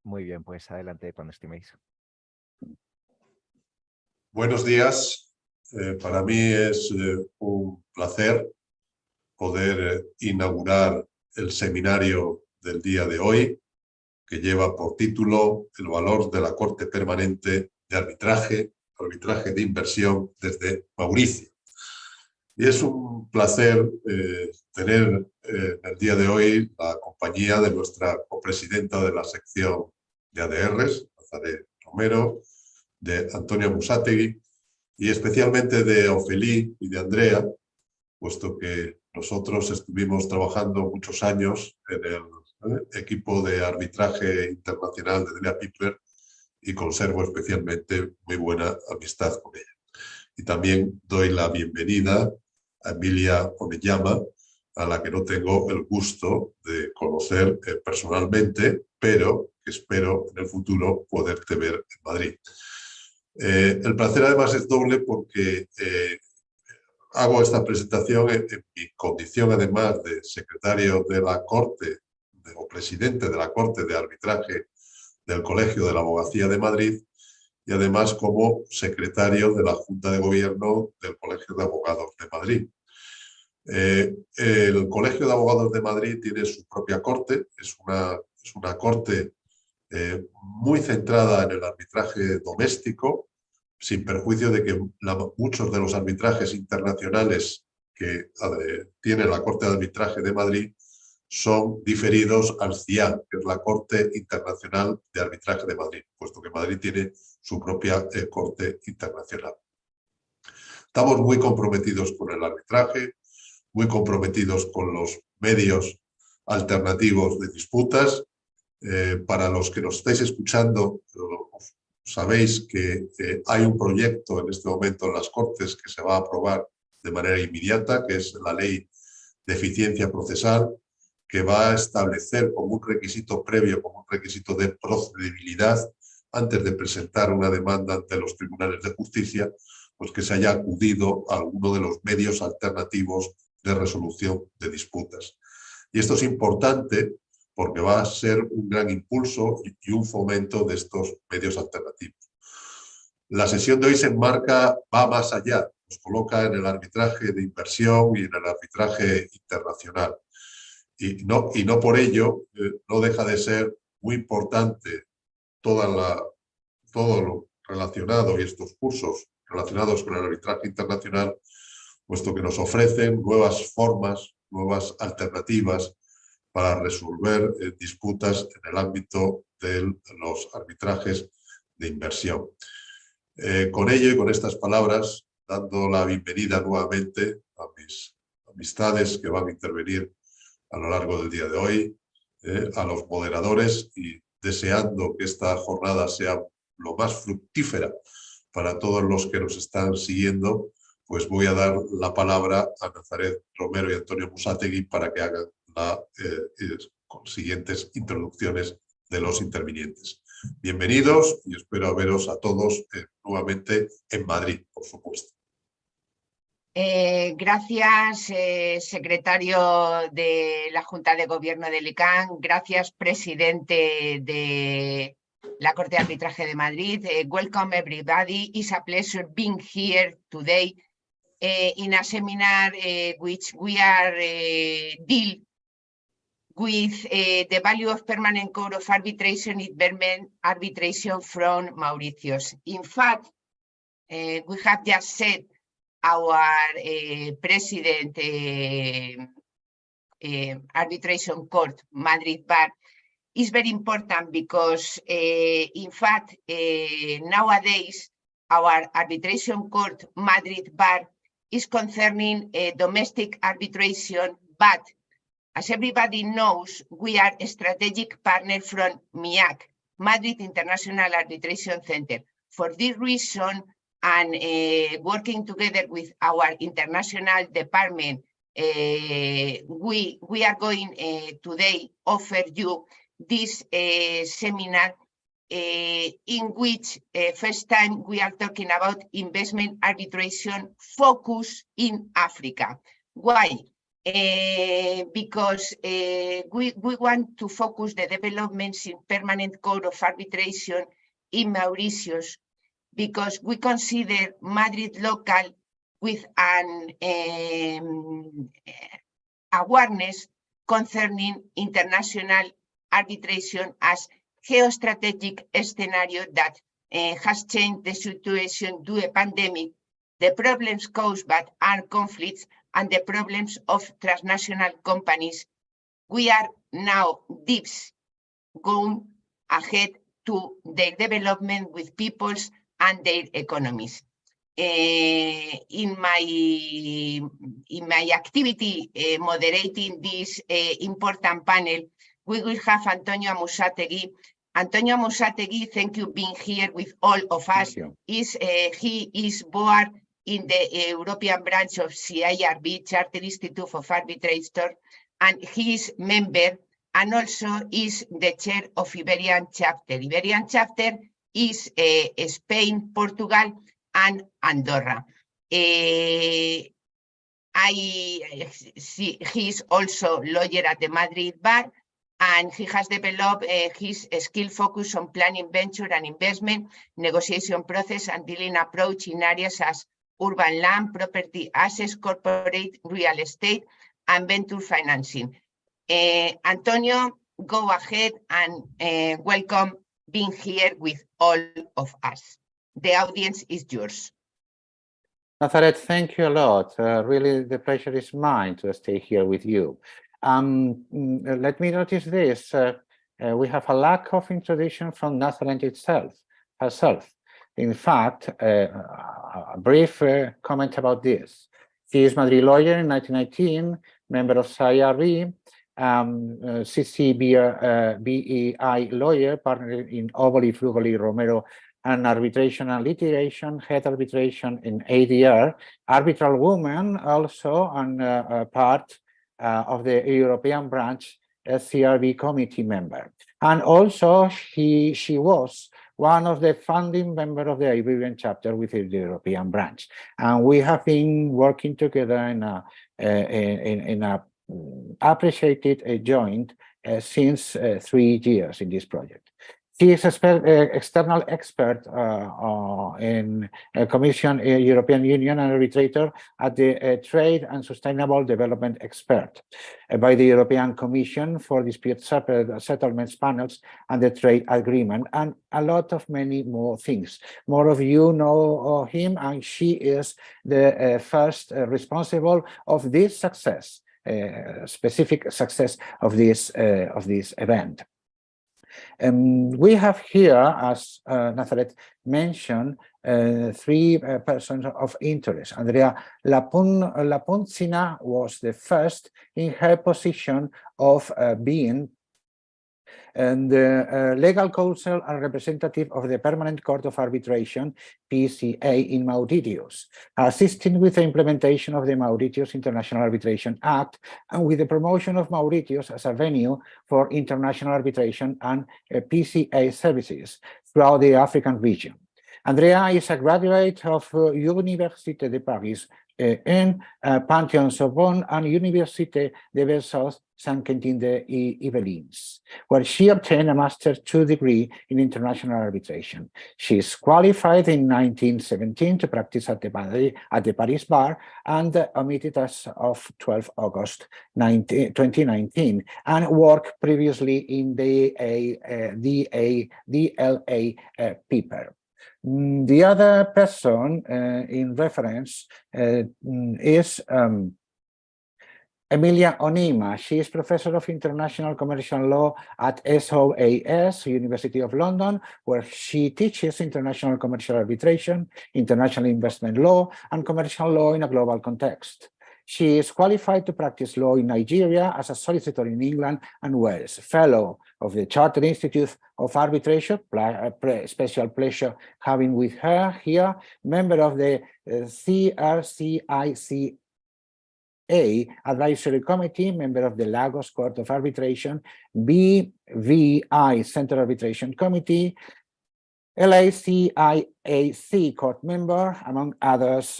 Muy bien, pues adelante cuando estiméis. Buenos días. Para mí es un placer poder inaugurar el seminario del día de hoy, que lleva por título El valor de la Corte Permanente de Arbitraje, arbitraje de inversión desde Mauricio. Y es un placer tener en el día de hoy la compañía de nuestra copresidenta de la sección de ADRs, Romero, de Antonia Musátegui, y especialmente de Ofelí y de Andrea, puesto que nosotros estuvimos trabajando muchos años en el equipo de arbitraje internacional de Delia Piper y conservo especialmente muy buena amistad con ella. Y también doy la bienvenida a Emilia Oneyama, a la que no tengo el gusto de conocer personalmente, pero que espero en el futuro poderte ver en Madrid. El placer además es doble porque hago esta presentación en mi condición además de secretario de la Corte o presidente de la Corte de Arbitraje del Colegio de la Abogacía de Madrid y además como secretario de la Junta de Gobierno del Colegio de Abogados de Madrid. El Colegio de Abogados de Madrid tiene su propia corte, es una corte muy centrada en el arbitraje doméstico, sin perjuicio de que muchos de los arbitrajes internacionales que tiene la Corte de Arbitraje de Madrid son diferidos al CIAM, que es la Corte Internacional de Arbitraje de Madrid, puesto que Madrid tiene su propia Corte Internacional. Estamos muy comprometidos con el arbitraje, muy comprometidos con los medios alternativos de disputas. Para los que nos estáis escuchando, sabéis que hay un proyecto en este momento en las Cortes que se va a aprobar de manera inmediata, que es la Ley de Eficiencia Procesal, que va a establecer como un requisito previo, como un requisito de procedibilidad, antes de presentar una demanda ante los tribunales de justicia, pues que se haya acudido a alguno de los medios alternativos de resolución de disputas. Y esto es importante porque va a ser un gran impulso y un fomento de estos medios alternativos. La sesión de hoy se enmarca, va más allá, nos coloca en el arbitraje de inversión y en el arbitraje internacional. Y no por ello no deja de ser muy importante todo lo relacionado y estos cursos relacionados con el arbitraje internacional, puesto que nos ofrecen nuevas formas, nuevas alternativas para resolver disputas en el ámbito de los arbitrajes de inversión. Con ello y con estas palabras, dando la bienvenida nuevamente a mis amistades que van a intervenir a lo largo del día de hoy, a los moderadores y deseando que esta jornada sea lo más fructífera para todos los que nos están siguiendo, pues voy a dar la palabra a Nazaret Romero y Antonio Musátegui para que hagan las siguientes introducciones de los intervinientes. Bienvenidos y espero veros a todos nuevamente en Madrid, por supuesto. Gracias, secretario de la Junta de Gobierno del ICANN. Gracias, presidente de la Corte de Arbitraje de Madrid. Welcome everybody. It's a pleasure being here today in a seminar which we are deal with the value of permanent code of arbitration in arbitration from Mauricio. In fact, we have just said our president arbitration court, Madrid Bar, is very important because, in fact, nowadays, our arbitration court, Madrid Bar, is concerning domestic arbitration, but as everybody knows, we are a strategic partner from MIAC, Madrid International Arbitration Center. For this reason, and working together with our international department, we are going today offer you this seminar in which first time we are talking about investment arbitration focus in Africa. Why? because we want to focus the developments in permanent code of arbitration in Mauritius, because we consider Madrid local with an awareness concerning international arbitration as geostrategic scenario that has changed the situation due to a pandemic, the problems caused by armed conflicts, and the problems of transnational companies. We are now going ahead to their development with peoples and their economies. In my activity moderating this important panel, we will have Antonio Musategui. Antonio Musategui, thank you for being here with all of us. He is board in the European branch of CIRB, Charter Institute of Arbitrators, and he is member and also is the chair of Iberian chapter. Iberian chapter is Spain, Portugal, and Andorra. He is also lawyer at the Madrid bar, and he has developed his skill focus on planning, venture and investment, negotiation process and dealing approach in areas as urban land, property assets, corporate real estate, and venture financing. Antonio, go ahead and welcome being here with all of us. The audience is yours. Nazareth, thank you a lot. Really, the pleasure is mine to stay here with you. Let me notice this. We have a lack of introduction from Nazareth herself. In fact, a brief comment about this. She is Madrid lawyer in 1919, member of CIRB, CCBEI lawyer, partner in Oboli, Frugoli, Romero, and arbitration and litigation, head arbitration in ADR, arbitral woman also, and part of the European branch CRB committee member. And also she was one of the founding members of the Iberian chapter within the European branch. And we have been working together in a appreciated joint since 3 years in this project. She is an external expert in Commission European Union and arbitrator at the Trade and Sustainable Development Expert by the European Commission for Dispute Settlements Panels and the Trade Agreement, and a lot of many more things. More of you know him, and she is the first responsible of this success, specific success of this event. We have here, as Nazareth mentioned, 3 persons of interest. Andrea Lapunzina was the first in her position of being the legal counsel and representative of the Permanent Court of Arbitration, PCA, in Mauritius, assisting with the implementation of the Mauritius International Arbitration Act and with the promotion of Mauritius as a venue for international arbitration and PCA services throughout the African region. Andrea is a graduate of Université de Paris in Panthéon-Sorbonne and Université de Versailles Saint-Quentin de Yvelines, where she obtained a Master 2 degree in international arbitration. She is qualified in 1917 to practice at the Paris bar and omitted as of 12 August 2019, and worked previously in the DLA paper. The other person in reference is Emilia Onima. She is Professor of International Commercial Law at SOAS, University of London, where she teaches international commercial arbitration, international investment law, and commercial law in a global context. She is qualified to practice law in Nigeria as a solicitor in England and Wales, fellow of the Charter Institute of Arbitration, special pleasure having with her here, member of the CRCICA Advisory Committee, member of the Lagos Court of Arbitration, BVI Central Arbitration Committee, LACIAC court member, among others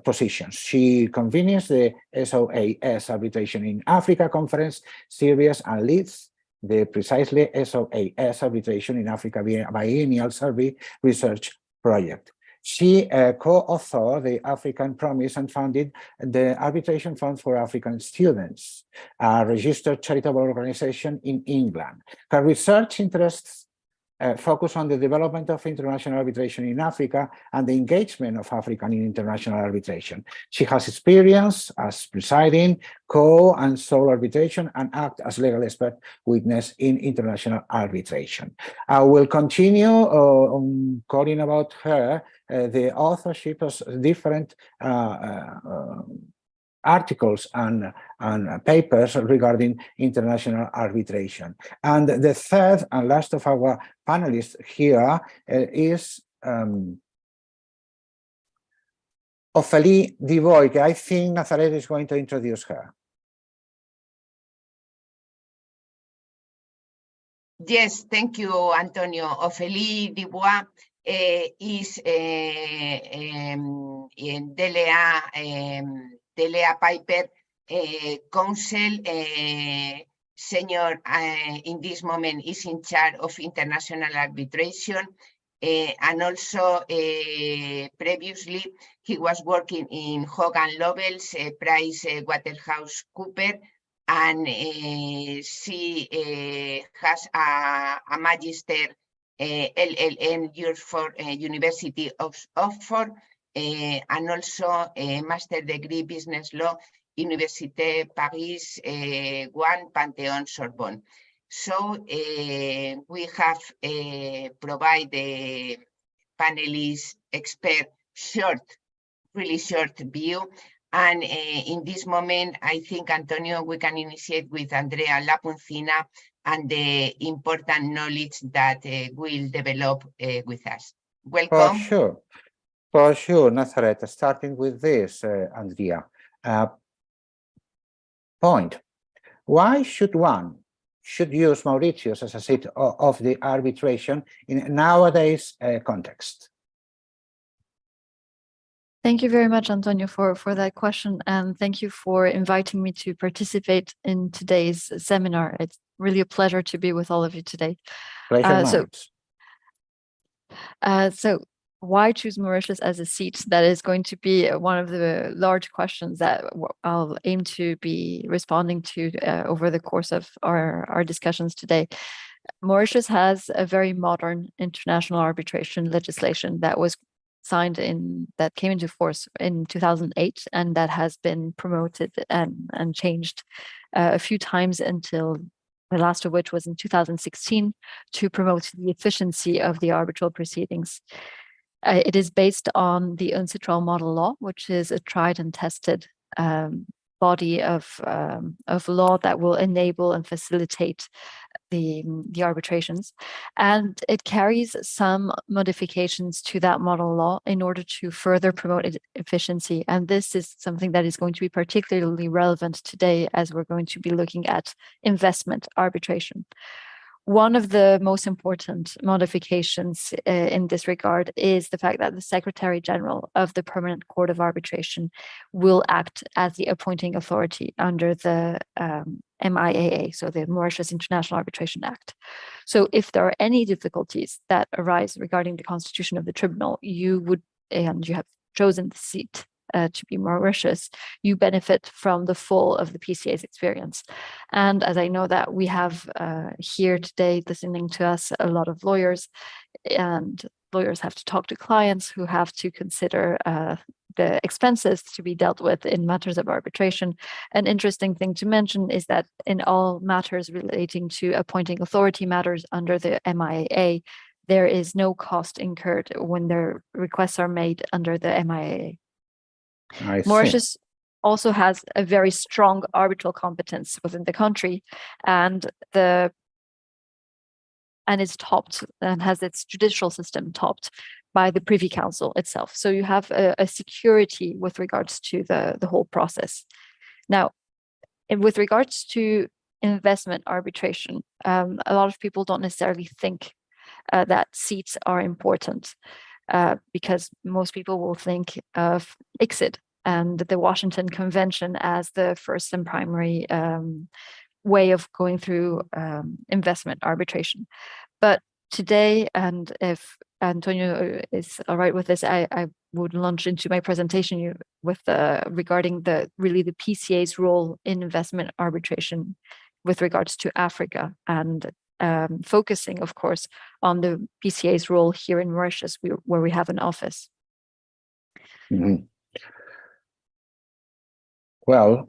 positions. She convenes the SOAS Arbitration in Africa Conference series and leads the precisely SOAS Arbitration in Africa Biennial Survey Research Project. She co-authored the African Promise and founded the Arbitration Fund for African Students, a registered charitable organization in England. Her research interests focus on the development of international arbitration in Africa and the engagement of African in international arbitration. She has experience as presiding, and sole arbitration and act as legal expert witness in international arbitration. I will continue calling about her the authorship of different articles and papers regarding international arbitration. And the third and last of our panelists here is Ophélie Dubois. I think Nazareth is going to introduce her. Yes, thank you, Antonio. Ophélie Dubois is in Delea Piper counsel. Senior in this moment is in charge of international arbitration, and also previously he was working in Hogan Lovells, Price Waterhouse Cooper, and she has a magister LLM years for University of Oxford, and also a master degree business law, Université Paris 1 Panthéon Sorbonne. So we have provided the panelists expert really short view. And in this moment, I think, Antonio, we can initiate with Andrea Lapuncina and the important knowledge that will develop with us. Welcome. For sure, Nazareth, starting with this, Andrea. Point. Why should one use Mauritius as a seat of the arbitration in nowadays context? Thank you very much, Antonio, for that question, and thank you for inviting me to participate in today's seminar. It's really a pleasure to be with all of you today. So why choose Mauritius as a seat? That is going to be one of the large questions that I'll aim to be responding to over the course of our discussions today. Mauritius has a very modern international arbitration legislation that was signed that came into force in 2008, and that has been promoted and changed a few times until the last of which was in 2016 to promote the efficiency of the arbitral proceedings. It is based on the UNCITRAL model law, which is a tried and tested body of law that will enable and facilitate the arbitrations, and it carries some modifications to that model law in order to further promote efficiency. And this is something that is going to be particularly relevant today as we're going to be looking at investment arbitration. One of the most important modifications in this regard is the fact that the Secretary General of the Permanent Court of Arbitration will act as the appointing authority under the MIAA, so the Mauritius International Arbitration Act. So if there are any difficulties that arise regarding the constitution of the tribunal, you have chosen the seat to be Mauritius, you benefit from the full of the PCA's experience. And as I know that we have here today listening to us a lot of lawyers, and lawyers have to talk to clients who have to consider the expenses to be dealt with in matters of arbitration. An interesting thing to mention is that in all matters relating to appointing authority matters under the MIAA, there is no cost incurred when their requests are made under the MIAA. Mauritius also has a very strong arbitral competence within the country, and is topped and has its judicial system topped by the Privy Council itself. So you have a security with regards to the whole process. Now, with regards to investment arbitration, a lot of people don't necessarily think that seats are important, because most people will think of ICSID and the Washington Convention as the first and primary way of going through investment arbitration. But today, and if Antonio is all right with this, I would launch into my presentation with regarding the PCA's role in investment arbitration with regards to Africa, and focusing, of course, on the PCA's role here in Mauritius, where we have an office. Mm-hmm. Well,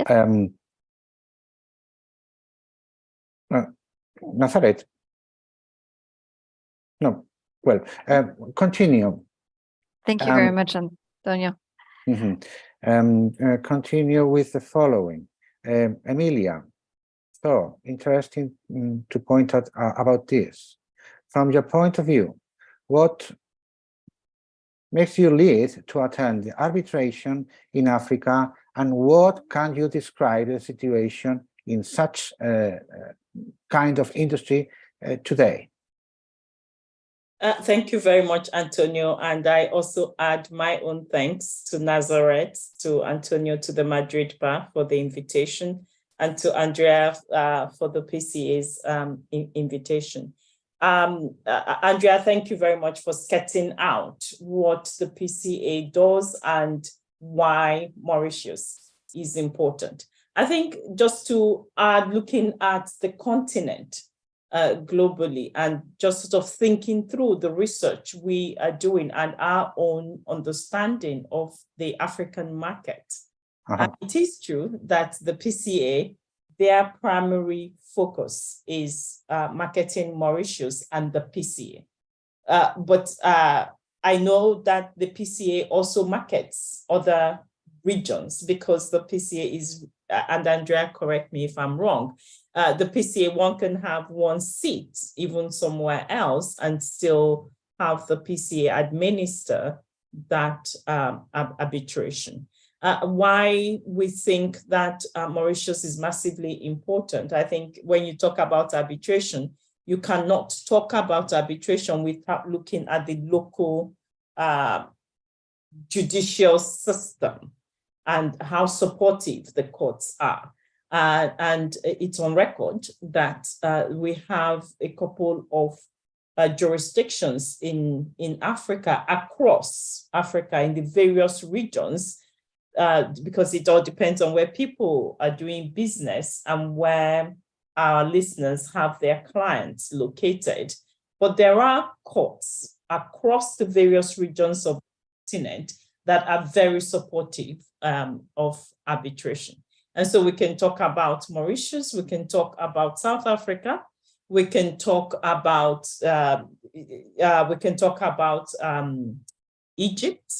Nazaret. No, well, continue. Thank you very much, Antonio. Mm-hmm. Continue with the following. Emilia, so interesting to point out about this. From your point of view, what makes you lead to attend the arbitration in Africa, and what can you describe the situation in such kind of industry today? Thank you very much, Antonio. And I also add my own thanks to Nazareth, to Antonio, to the Madrid Bar for the invitation, and to Andrea for the PCA's invitation. Andrea, thank you very much for sketching out what the PCA does and why Mauritius is important. I think just to add, looking at the continent, globally, and just sort of thinking through the research we are doing and our own understanding of the African market. And it is true that the PCA, their primary focus is marketing Mauritius and the PCA. But I know that the PCA also markets other regions, because the PCA is, and Andrea, correct me if I'm wrong, the PCA, one can have one seat even somewhere else and still have the PCA administer that arbitration. Why we think that Mauritius is massively important. I think when you talk about arbitration, you cannot talk about arbitration without looking at the local judicial system and how supportive the courts are. And it's on record that we have a couple of jurisdictions in Africa, across Africa, in the various regions, because it all depends on where people are doing business and where our listeners have their clients located. But there are courts across the various regions of the continent that are very supportive of arbitration. And so we can talk about Mauritius, we can talk about South Africa, we can talk about Egypt.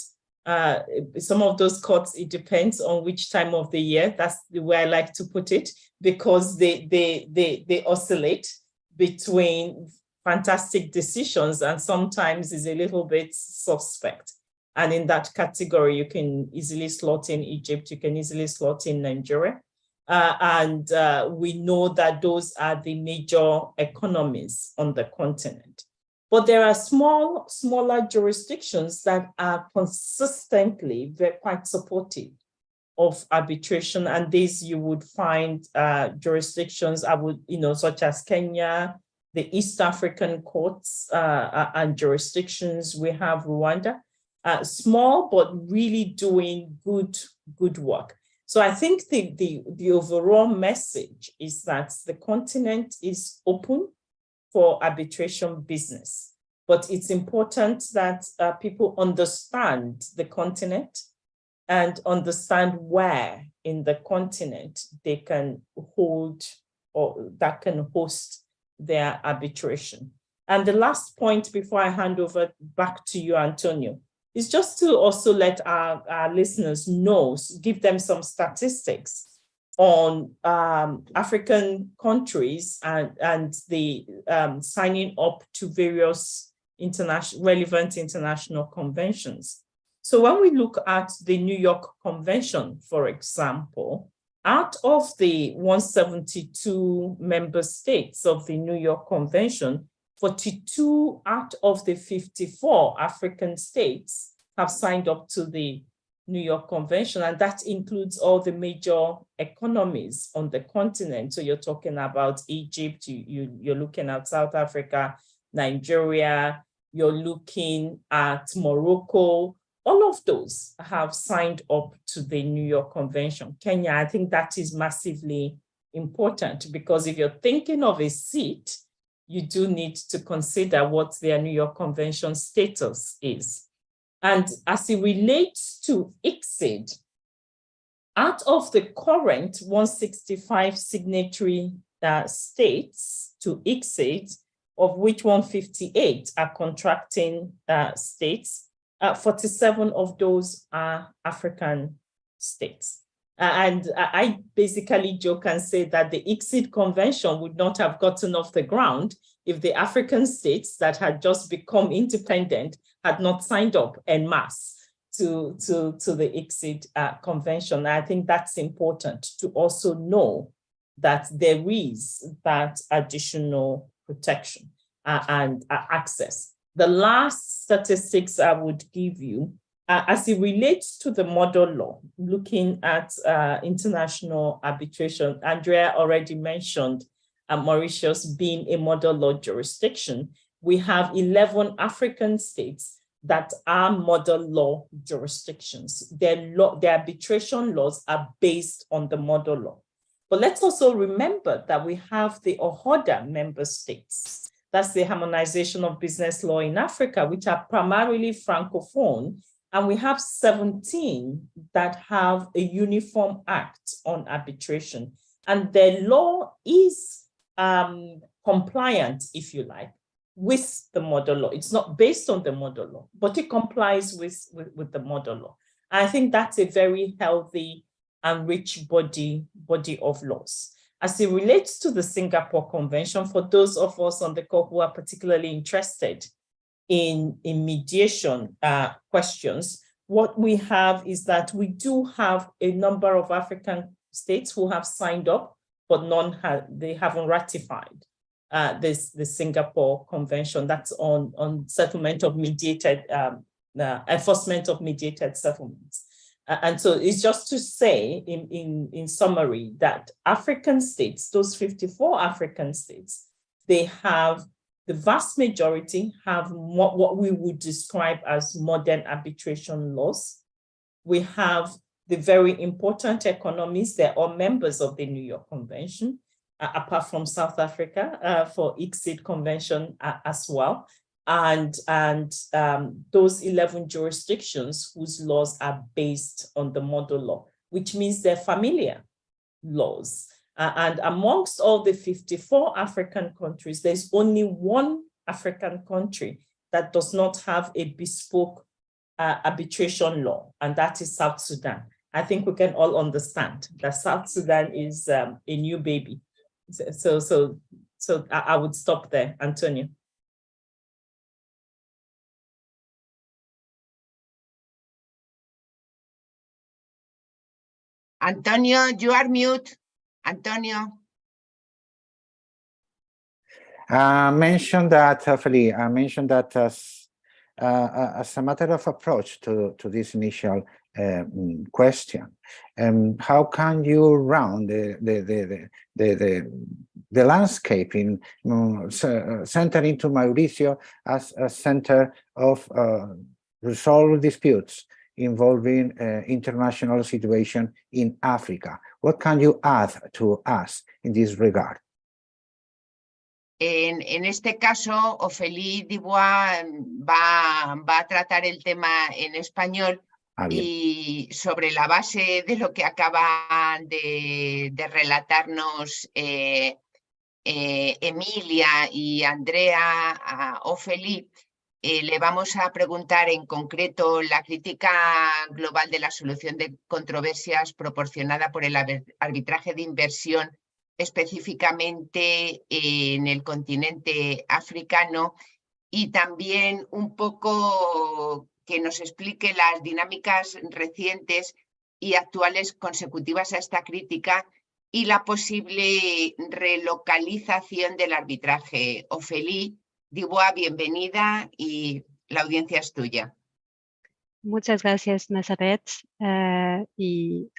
Some of those courts, it depends on which time of the year. That's the way I like to put it, because they oscillate between fantastic decisions and sometimes is a little bit suspect. And in that category, you can easily slot in Egypt, you can easily slot in Nigeria. And we know that those are the major economies on the continent. But there are smaller jurisdictions that are consistently quite supportive of arbitration. And these you would find jurisdictions, such as Kenya, the East African courts and jurisdictions. We have Rwanda. Small, but really doing good work. So I think the overall message is that the continent is open for arbitration business, but it's important that people understand the continent and understand where in the continent they can hold or that can host their arbitration. And the last point before I hand over back to you, Antonio, is just to also let our listeners know, give them some statistics on African countries and the signing up to various relevant international conventions. So when we look at the New York Convention, for example, out of the 172 member states of the New York Convention, 42 out of the 54 African states have signed up to the New York Convention, and that includes all the major economies on the continent. So you're talking about Egypt, you're looking at South Africa, Nigeria, you're looking at Morocco. All of those have signed up to the New York Convention. Kenya, I think that is massively important, because if you're thinking of a seat, you do need to consider what their New York Convention status is. And as it relates to ICSID, out of the current 165 signatory states to ICSID, of which 158 are contracting states, 47 of those are African states. And I basically joke and say that the ICSID Convention would not have gotten off the ground if the African states that had just become independent had not signed up en masse to the ICSID Convention. I think that's important to also know that there is that additional protection and access. The last statistics I would give you, as it relates to the model law, looking at international arbitration, Andrea already mentioned Mauritius being a model law jurisdiction. We have 11 African states that are model law jurisdictions. Their arbitration laws are based on the model law. But let's also remember that we have the OHODA member states. That's the Harmonization of Business Law in Africa, which are primarily Francophone. And we have 17 that have a uniform act on arbitration. And their law is compliant, if you like, with the model law. It's not based on the model law, but it complies with the model law. And I think that's a very healthy and rich body of laws. As it relates to the Singapore Convention, for those of us on the call who are particularly interested in mediation questions, what we have is that we do have a number of African states who have signed up, but they haven't ratified the Singapore Convention. That's on settlement of mediated, enforcement of mediated settlements. And so it's just to say in summary that African states, those 54 African states, they have, the vast majority have what we would describe as modern arbitration laws. We have the very important economies, they're all members of the New York Convention, apart from South Africa for ICSID Convention as well. And those 11 jurisdictions whose laws are based on the model law, which means they're familiar laws. And amongst all the 54 African countries, there's only one African country that does not have a bespoke arbitration law, and that is South Sudan. I think we can all understand that South Sudan is a new baby. So I would stop there, Antonio. Antonio, you are mute. Antonio. I mentioned that as a matter of approach to this initial question, how can you round the landscape in centering to Mauricio as a center of resolve disputes involving international situation in Africa? What can you add to us in this regard? En este caso, Ophélie Dubois va a tratar el tema en español y sobre la base de lo que acaban de relatarnos Emilia y Andrea a Ophélie, le vamos a preguntar en concreto la crítica global de la solución de controversias proporcionada por el arbitraje de inversión, específicamente en el continente africano, y también un poco que nos explique las dinámicas recientes y actuales consecutivas a esta crítica y la posible relocalización del arbitraje. Ophélie, Dubois, bienvenida y la audiencia es tuya. Muchas gracias, Nazaret, y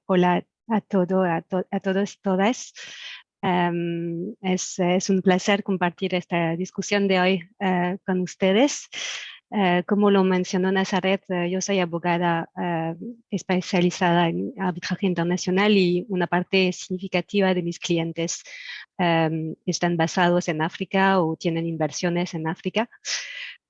hola a todos y todas. Es un placer compartir esta discusión de hoy con ustedes. Como lo mencionó Nazaret, yo soy abogada especializada en arbitraje internacional y una parte significativa de mis clientes están basados en África o tienen inversiones en África.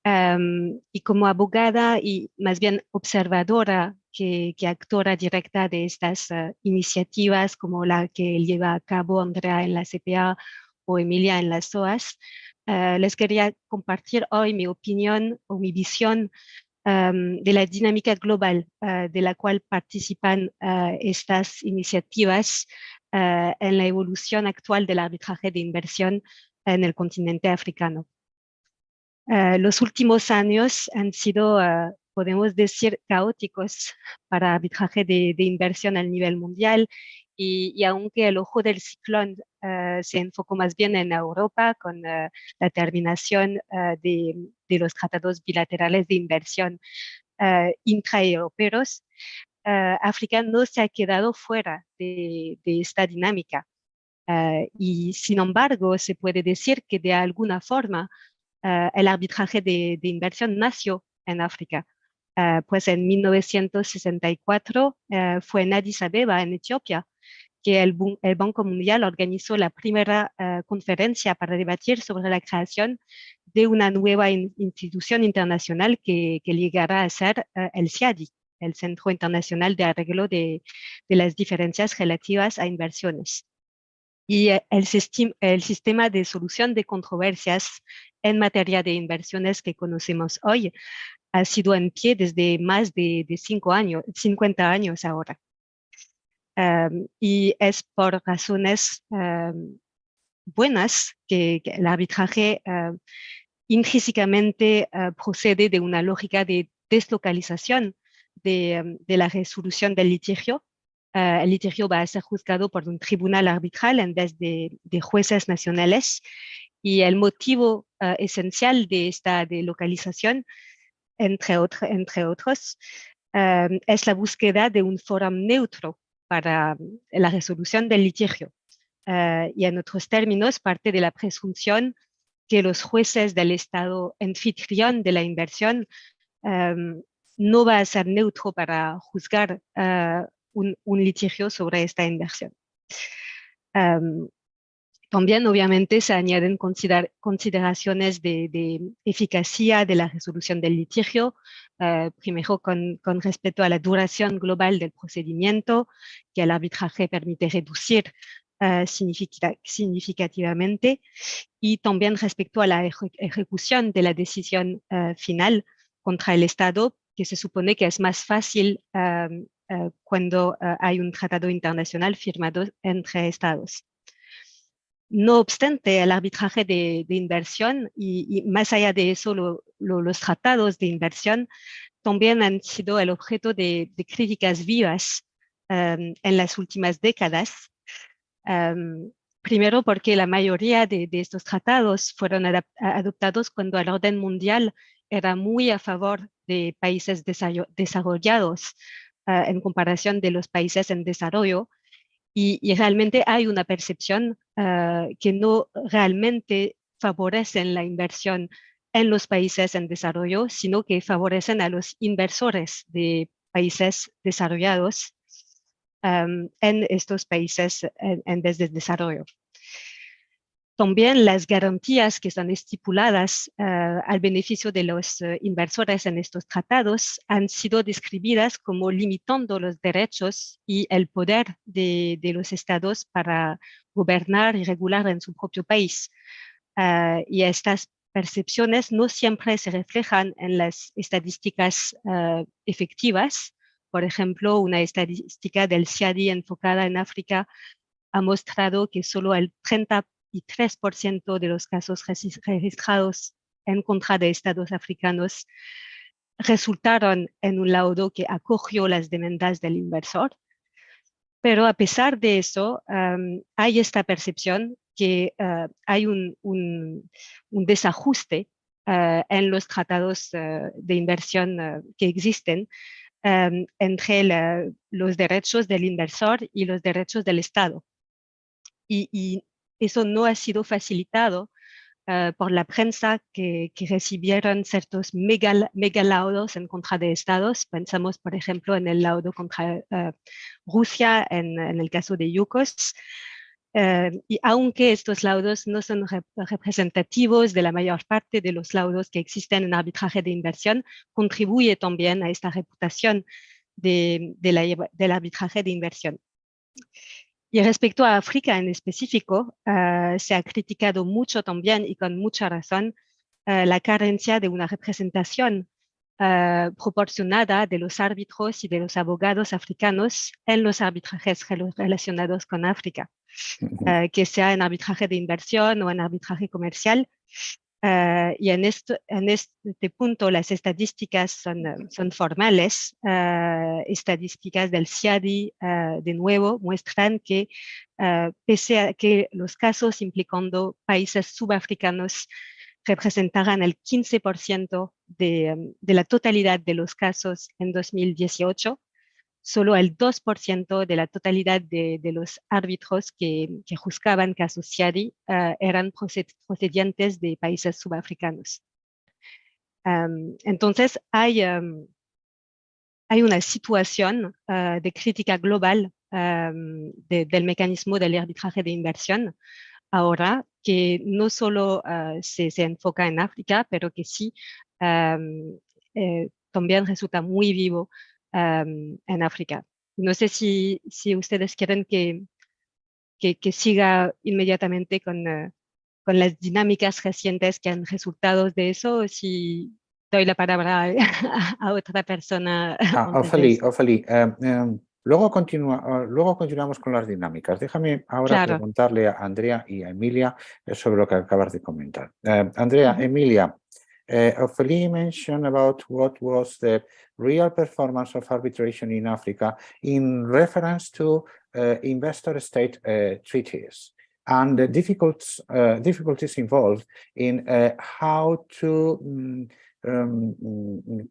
Y como abogada y más bien observadora que actora directa de estas iniciativas como la que lleva a cabo Andrea en la CPA o Emilia en las TOAS, les quería compartir hoy mi opinión o mi visión de la dinámica global de la cual participan estas iniciativas en la evolución actual del arbitraje de inversión en el continente africano. Los últimos años han sido, podemos decir, caóticos para arbitraje de inversión a nivel mundial y aunque el ojo del ciclón se enfocó más bien en Europa con la terminación de los tratados bilaterales de inversión intraeuropeos, África no se ha quedado fuera de esta dinámica. Y sin embargo, se puede decir que de alguna forma el arbitraje de inversión nació en África. Pues en 1964 fue en Addis Abeba, en Etiopía, que el Banco Mundial organizó la primera conferencia para debatir sobre la creación de una nueva institución internacional que llegará a ser el CIADI, el Centro Internacional de Arreglo de las Diferencias Relativas a Inversiones. Y el sistema de solución de controversias en materia de inversiones que conocemos hoy ha sido en pie desde más de 50 años ahora. Y es por razones buenas que el arbitraje intrínsecamente procede de una lógica de deslocalización de la resolución del litigio. El litigio va a ser juzgado por un tribunal arbitral en vez de jueces nacionales y el motivo esencial de esta delocalización, entre otros, es la búsqueda de un foro neutro para la resolución del litigio. Y en otros términos, parte de la presunción que los jueces del Estado anfitrión de la inversión no va a ser neutro para juzgar un litigio sobre esta inversión. También, obviamente, se añaden consideraciones de eficacia de la resolución del litigio, primero con respecto a la duración global del procedimiento, que el arbitraje permite reducir significativamente, y también respecto a la ejecución de la decisión final contra el Estado, que se supone que es más fácil cuando hay un tratado internacional firmado entre Estados. No obstante, el arbitraje de inversión y más allá de eso, los tratados de inversión también han sido el objeto de críticas vivas en las últimas décadas. Primero porque la mayoría de estos tratados fueron adoptados cuando el orden mundial era muy a favor de países desarrollados en comparación de los países en desarrollo. Y realmente hay una percepción que no realmente favorecen la inversión en los países en desarrollo, sino que favorecen a los inversores de países desarrollados en estos países en vez de desarrollo. También las garantías que están estipuladas al beneficio de los inversores en estos tratados han sido describidas como limitando los derechos y el poder de los estados para gobernar y regular en su propio país. Y estas percepciones no siempre se reflejan en las estadísticas efectivas. Por ejemplo, una estadística del CIADI enfocada en África ha mostrado que solo el 33% de los casos registrados en contra de estados africanos resultaron en un laudo que acogió las demandas del inversor. Pero a pesar de eso, hay esta percepción que hay un desajuste en los tratados de inversión que existen entre los derechos del inversor y los derechos del Estado. Y eso no ha sido facilitado por la prensa que recibieron ciertos mega laudos en contra de estados. Pensamos, por ejemplo, en el laudo contra Rusia, en el caso de Yukos. Y aunque estos laudos no son representativos de la mayor parte de los laudos que existen en arbitraje de inversión, contribuye también a esta reputación del arbitraje de inversión. Y respecto a África en específico, se ha criticado mucho también y con mucha razón la carencia de una representación proporcionada de los árbitros y de los abogados africanos en los arbitrajes relacionados con África, que sea en arbitraje de inversión o en arbitraje comercial. Y en este punto las estadísticas son formales. Estadísticas del CIADI, de nuevo, muestran que pese a que los casos implicando países subafricanos representaran el 15% de la totalidad de los casos en 2018, solo el 2% de la totalidad de los árbitros que juzgaban casos CIADI eran procedientes de países subafricanos. Entonces, hay una situación de crítica global del mecanismo del arbitraje de inversión ahora, que no solo se enfoca en África, pero que sí también resulta muy vivo en África. No sé si ustedes quieren que siga inmediatamente con las dinámicas recientes que han resultado de eso, o si doy la palabra a otra persona. Ophelie, luego continuamos con las dinámicas. Déjame ahora preguntarle a Andrea y a Emilia sobre lo que acabas de comentar. Andrea, Emilia, Ophelie mentioned about what was the real performance of arbitration in Africa in reference to investor-state treaties and the difficulties involved in how to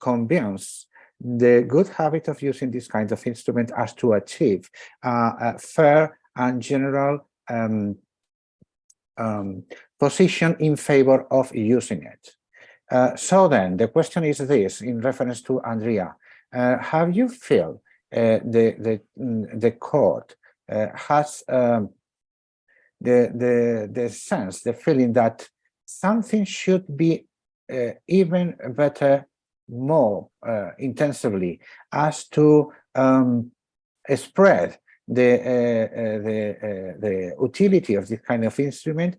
convince the good habit of using this kind of instrument as to achieve a fair and general position in favor of using it. So then, the question is this, in reference to Andrea. Have you feel the court has the sense, the feeling that something should be even better, more intensively, as to spread the utility of this kind of instrument?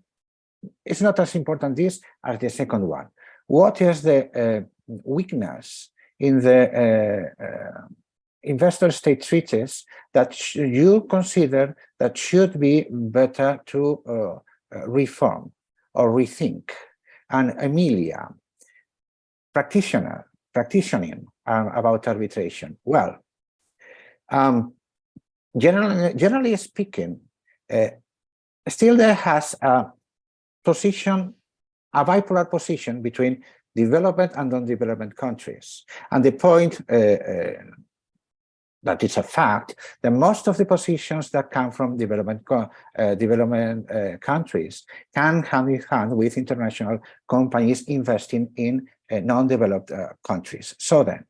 It's not as important this as the second one. What is the weakness in the investor-state treaties that you consider that should be better to reform or rethink? And Emilia, practicing about arbitration. Well, generally speaking, still there has a position, a bipolar position between developed and non-developed countries. And the point that it's a fact that most of the positions that come from development countries can hand in hand with international companies investing in non-developed countries. So then,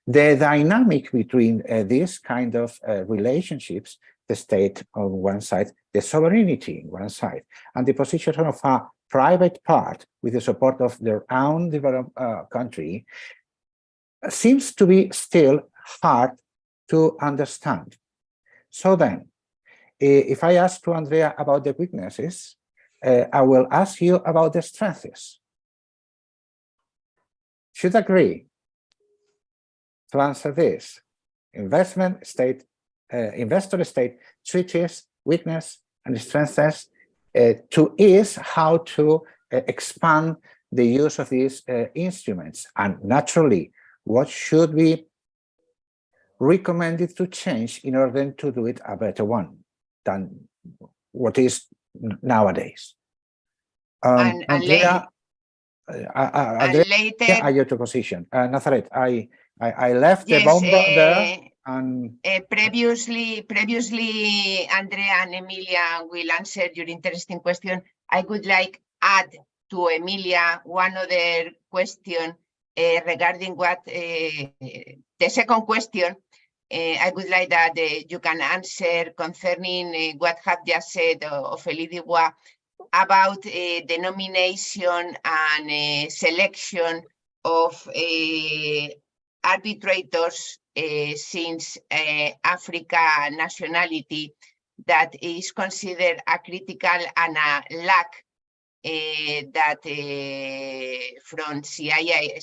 the dynamic between these kind of relationships, the state on one side, the sovereignty on one side, and the position of a private part with the support of their own developed country, seems to be still hard to understand. So then, if I ask to Andrea about the weaknesses, I will ask you about the strengths. Should agree to answer this. Investor-state treaties, weakness and strengths to ease how to expand the use of these instruments. And naturally, what should be recommended to change in order to do it a better one than what is nowadays. And Andrea, later, are your position? Nazareth, I left the yes, bomb there. And previously, Andrea and Emilia will answer your interesting question. I would like add to Emilia one other question regarding what the second question. I would like that you can answer concerning what have just said of Elidigua about the nomination and selection of arbitrators since Africa nationality that is considered a critical and a lack that from CIADI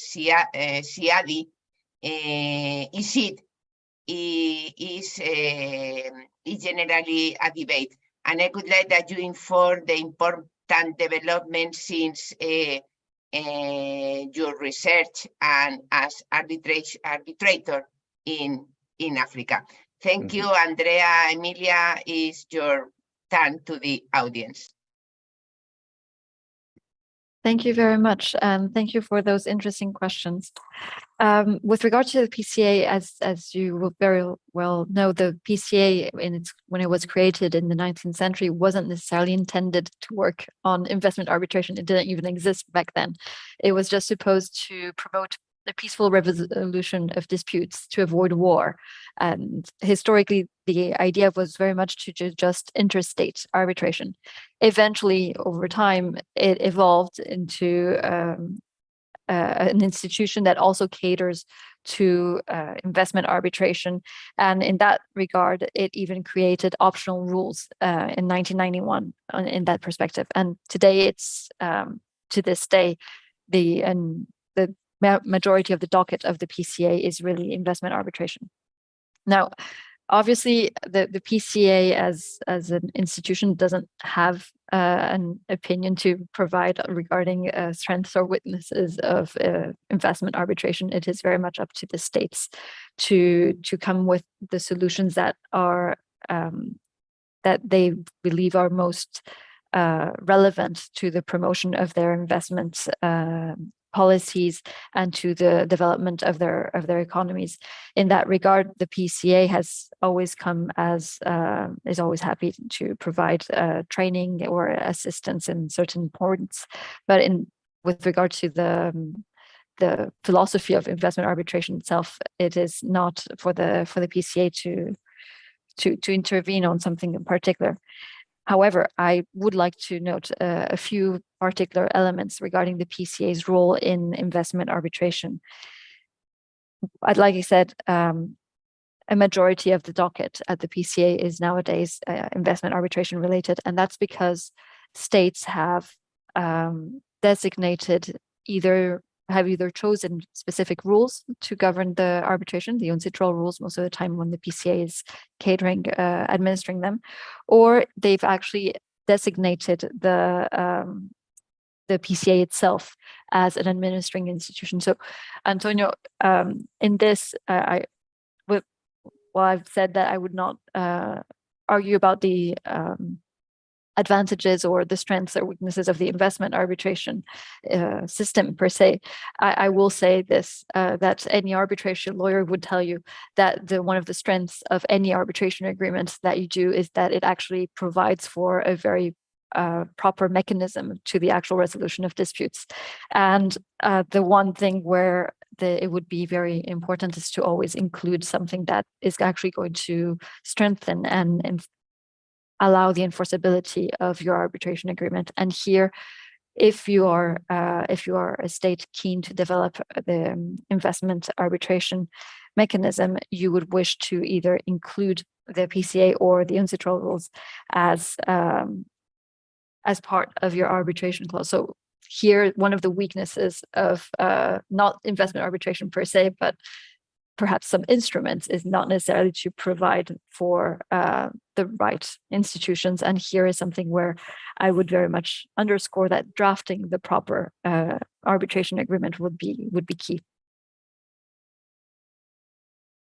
is generally a debate. And I would like that you inform the important development since your research and as arbitrator in Africa. Thank you, Andrea. Emilia, is your turn to the audience. Thank you very much, and thank you for those interesting questions. With regard to the PCA, as you will very well know, the PCA when it was created in the 19th century wasn't necessarily intended to work on investment arbitration. It didn't even exist back then. It was just supposed to promote the peaceful resolution of disputes to avoid war. And historically, the idea was very much to just interstate arbitration. Eventually, over time, it evolved into an institution that also caters to investment arbitration. And in that regard, it even created optional rules in 1991 in that perspective. And today, it's to this day, the majority of the docket of the PCA is really investment arbitration. Now, obviously, the PCA as an institution doesn't have an opinion to provide regarding strengths or weaknesses of investment arbitration. It is very much up to the states to come with the solutions that are that they believe are most relevant to the promotion of their investment policies and to the development of their economies. In that regard, the PCA has always come as is always happy to provide training or assistance in certain points. But with regard to the philosophy of investment arbitration itself, it is not for the PCA to intervene on something in particular. However, I would like to note a few particular elements regarding the PCA's role in investment arbitration. Like I said, a majority of the docket at the PCA is nowadays investment arbitration related, and that's because states have designated have either chosen specific rules to govern the arbitration, the UNCITRAL rules most of the time when the PCA is catering, administering them, or they've actually designated the PCA itself as an administering institution. So, Antonio, in this, I've said that I would not argue about the advantages or the strengths or weaknesses of the investment arbitration system per se. I will say this, that any arbitration lawyer would tell you that one of the strengths of any arbitration agreement that you do is that it actually provides for a very proper mechanism to the actual resolution of disputes. And the one thing where it would be very important is to always include something that is actually going to strengthen and allow the enforceability of your arbitration agreement. And here, if you are a state keen to develop the investment arbitration mechanism, you would wish to either include the PCA or the UNCITRAL rules as part of your arbitration clause. So here, one of the weaknesses of not investment arbitration per se, but perhaps some instruments is not necessarily to provide for the right institutions. And here is something where I would very much underscore that drafting the proper arbitration agreement would be key.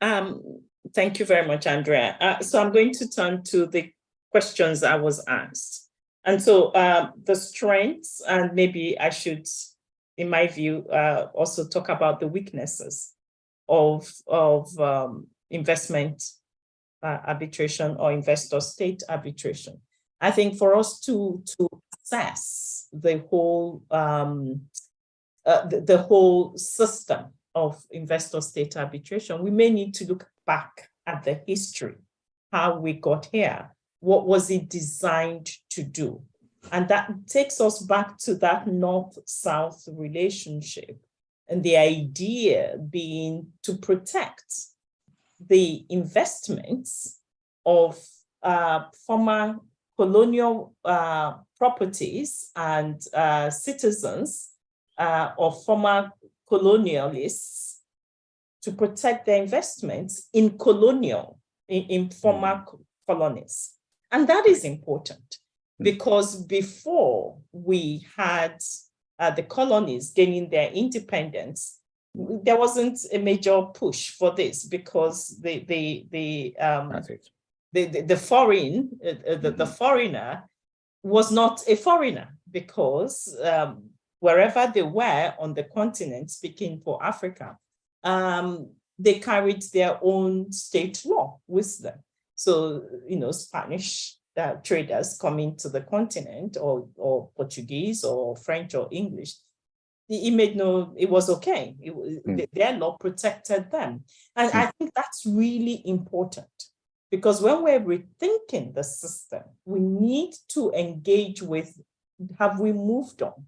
Thank you very much, Andrea. So I'm going to turn to the questions I was asked. And so the strengths, and maybe I should, in my view, also talk about the weaknesses of investment arbitration or investor-state arbitration. I think for us to assess the whole system of investor-state arbitration, we may need to look back at the history, how we got here, what was it designed to do? And that takes us back to that North-South relationship, and the idea being to protect the investments of former colonial properties and citizens of former colonialists, to protect their investments in former colonies. And that is important, because before we had the colonies gaining their independence, there wasn't a major push for this, because the foreigner was not a foreigner, because wherever they were on the continent, speaking for Africa, they carried their own state law with them. So, Spanish traders coming to the continent, or Portuguese or French or English, it was okay. Their law protected them. And I think that's really important, because when we're rethinking the system, we need to engage with, have we moved on?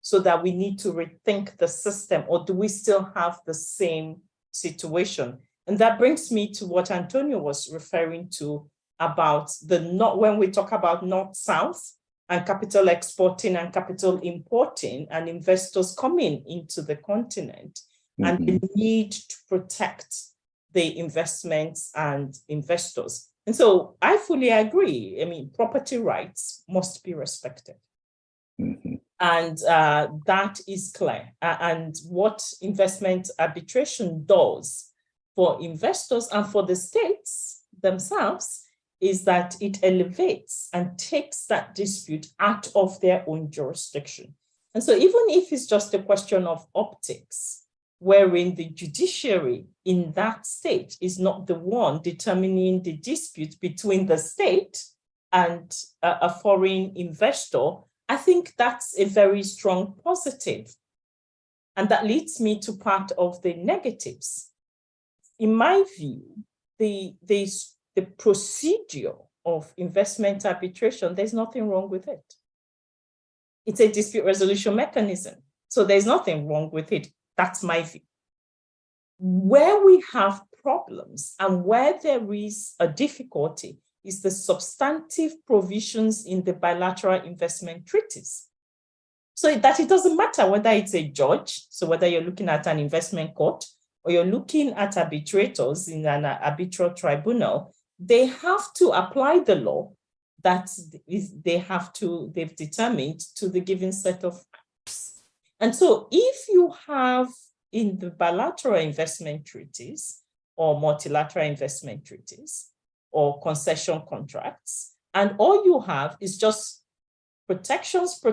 So that we need to rethink the system, or do we still have the same situation? And that brings me to what Antonio was referring to about when we talk about North-South and capital exporting and capital importing and investors coming into the continent, and the need to protect the investments and investors. And so I fully agree. I mean, property rights must be respected. And that is clear. And what investment arbitration does for investors and for the states themselves is that it elevates and takes that dispute out of their own jurisdiction. And so even if it's just a question of optics, wherein the judiciary in that state is not the one determining the dispute between the state and a foreign investor, I think that's a very strong positive. And that leads me to part of the negatives. In my view, the procedure of investment arbitration, there's nothing wrong with it. It's a dispute resolution mechanism. So there's nothing wrong with it. That's my view. Where we have problems and where there is a difficulty is the substantive provisions in the bilateral investment treaties. So that it doesn't matter whether it's a judge, so whether you're looking at an investment court or you're looking at arbitrators in an arbitral tribunal, they have to apply the law that they've determined to the given set of facts. And so if you have in the bilateral investment treaties or multilateral investment treaties or concession contracts, and all you have is just protections for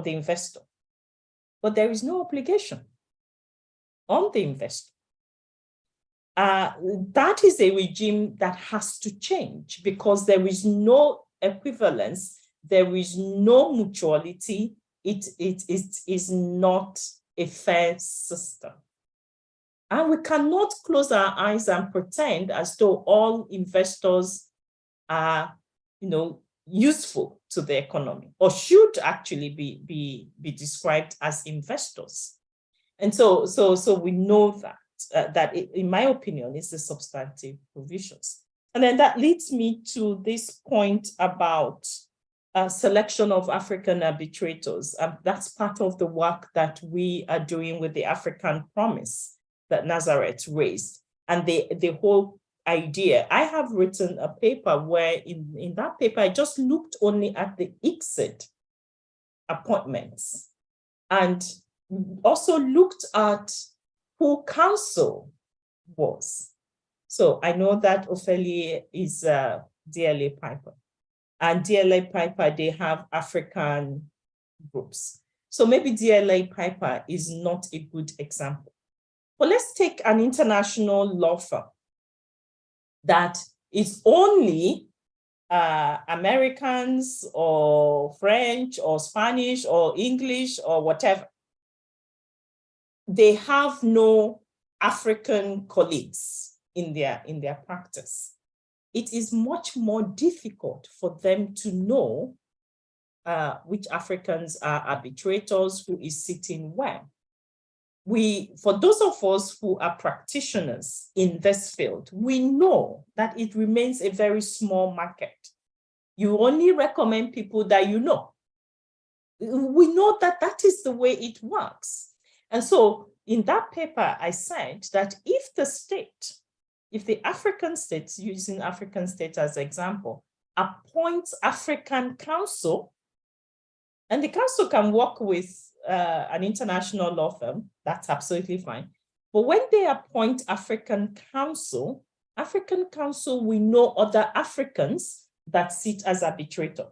the investor, but there is no obligation on the investor. That is a regime that has to change, because there is no equivalence, there is no mutuality. It is not a fair system. And we cannot close our eyes and pretend as though all investors are, useful to the economy, or should actually be described as investors. And so we know that in my opinion, is the substantive provisions. And then that leads me to this point about selection of African arbitrators. That's part of the work that we are doing with the African Promise that Nazareth raised. And the whole idea, I have written a paper where in that paper, I just looked only at the ICSID appointments and also looked at who counsel was. So I know that Ophelia is DLA Piper. and DLA Piper, they have African groups. So maybe DLA Piper is not a good example. But let's take an international law firm that is only Americans or French or Spanish or English or whatever. They have no African colleagues in their practice. It is much more difficult for them to know which Africans are arbitrators, who is sitting where. For those of us who are practitioners in this field, we know that it remains a very small market. You only recommend people that you know. We know that that is the way it works. And so in that paper, I said that if the African states, using African states as an example, appoints African counsel, and the counsel can work with an international law firm, that's absolutely fine. But when they appoint African counsel, we know other Africans that sit as arbitrator.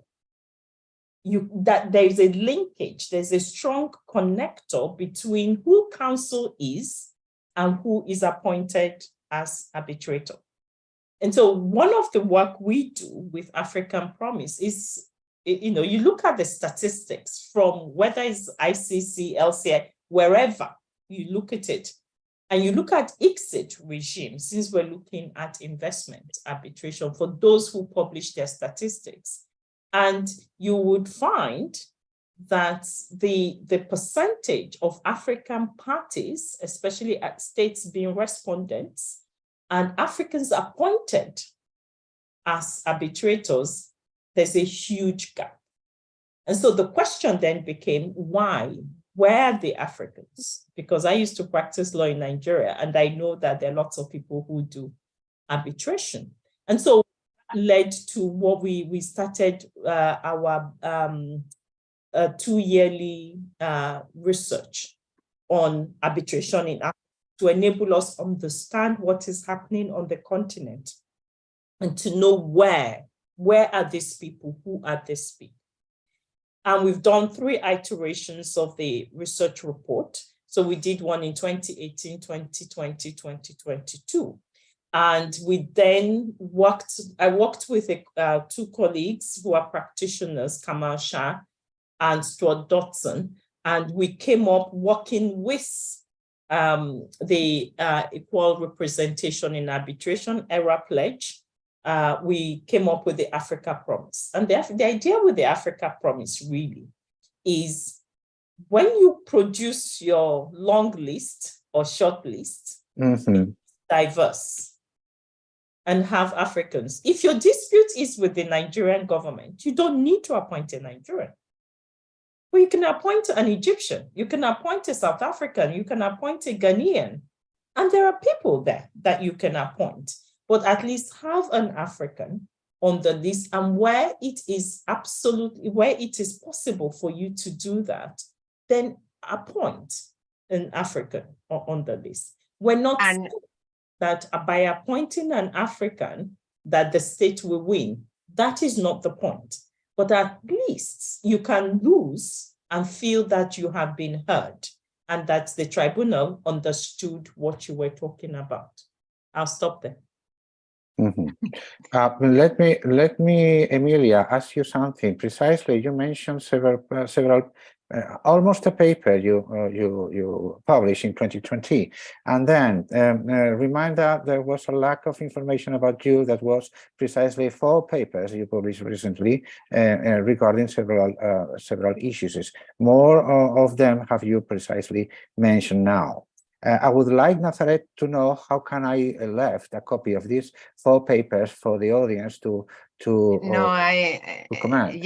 That there is a linkage, there's a strong connector between who counsel is and who is appointed as arbitrator. And so one of the work we do with African Promise is, you look at the statistics from whether it's ICC, LCI, wherever you look at it, and you look at ICSID regime, since we're looking at investment arbitration for those who publish their statistics, and you would find that the percentage of African parties, especially at states being respondents, and Africans appointed as arbitrators, there's a huge gap. And so the question then became, why? Where are the Africans? Because I used to practice law in Nigeria, and I know that there are lots of people who do arbitration. And so that led to what we started our 2-yearly research on arbitration in Africa to enable us understand what is happening on the continent and to know where are these people, who are these people. And we've done 3 iterations of the research report. So we did one in 2018, 2020, 2022. And we then I worked with 2 colleagues who are practitioners, Kamal Shah and Stuart Dodson, and we came up working with the Equal Representation in Arbitration, ERA Pledge. We came up with the Africa Promise. And the idea with the Africa Promise really is when you produce your long list or short list, diverse and have Africans. If your dispute is with the Nigerian government, you don't need to appoint a Nigerian. But you can appoint an Egyptian, you can appoint a South African, you can appoint a Ghanaian, and there are people there that you can appoint. But at least have an African on the list, and where it is possible for you to do that, then appoint an African on the list. We're not saying that by appointing an African that the state will win. That is not the point. But at least you can lose and feel that you have been heard and that the tribunal understood what you were talking about. I'll stop there. Let me, Emilia, ask you something. Precisely, you mentioned several almost a paper you published in 2020, and then remind that there was a lack of information about you. That was precisely 4 papers you published recently regarding several issues. More of them have you precisely mentioned now. I would like, Nazareth, to know how can I left a copy of these 4 papers for the audience to comment.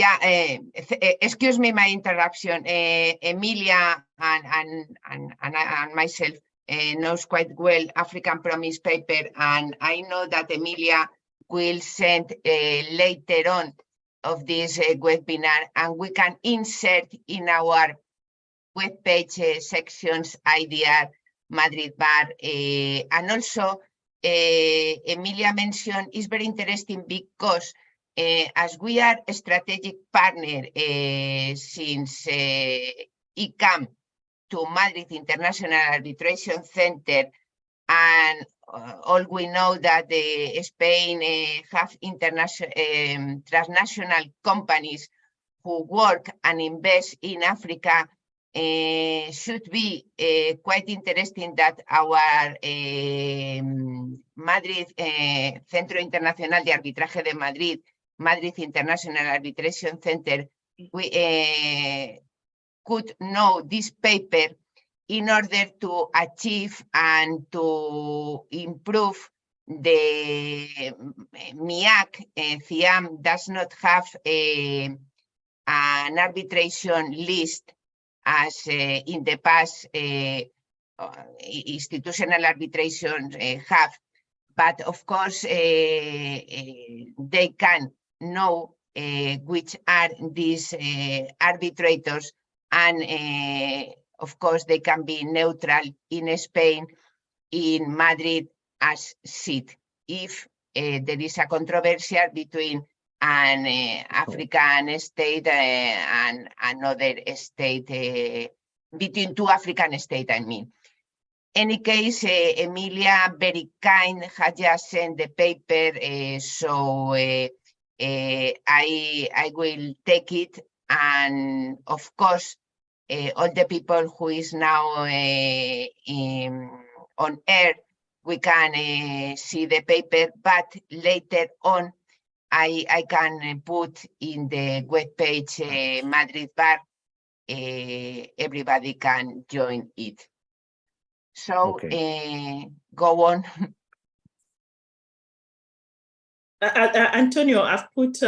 Excuse me my interruption. Emilia and myself knows quite well African Promise paper, and I know that Emilia will send later on of this webinar, and we can insert in our webpage sections ADR Madrid Bar, and also Emilia mentioned is very interesting because as we are a strategic partner since it came to Madrid International Arbitration Center, and all we know that Spain have transnational companies who work and invest in Africa, should be quite interesting that our Madrid Centro Internacional de Arbitraje de Madrid, Madrid International Arbitration Center, we could know this paper in order to achieve and to improve the MIAC. CIAM does not have an arbitration list as in the past institutional arbitration have, but of course they can know which are these arbitrators, and of course they can be neutral in Spain, in Madrid as seat if there is a controversy between an African state and another state, between two African states, I mean. Any case, Emilia, very kind, had just sent the paper, so I will take it, and of course, all the people who is now on air, we can see the paper, but later on, I can put in the webpage Madrid Bar, everybody can join it. So go on. Antonio, I've put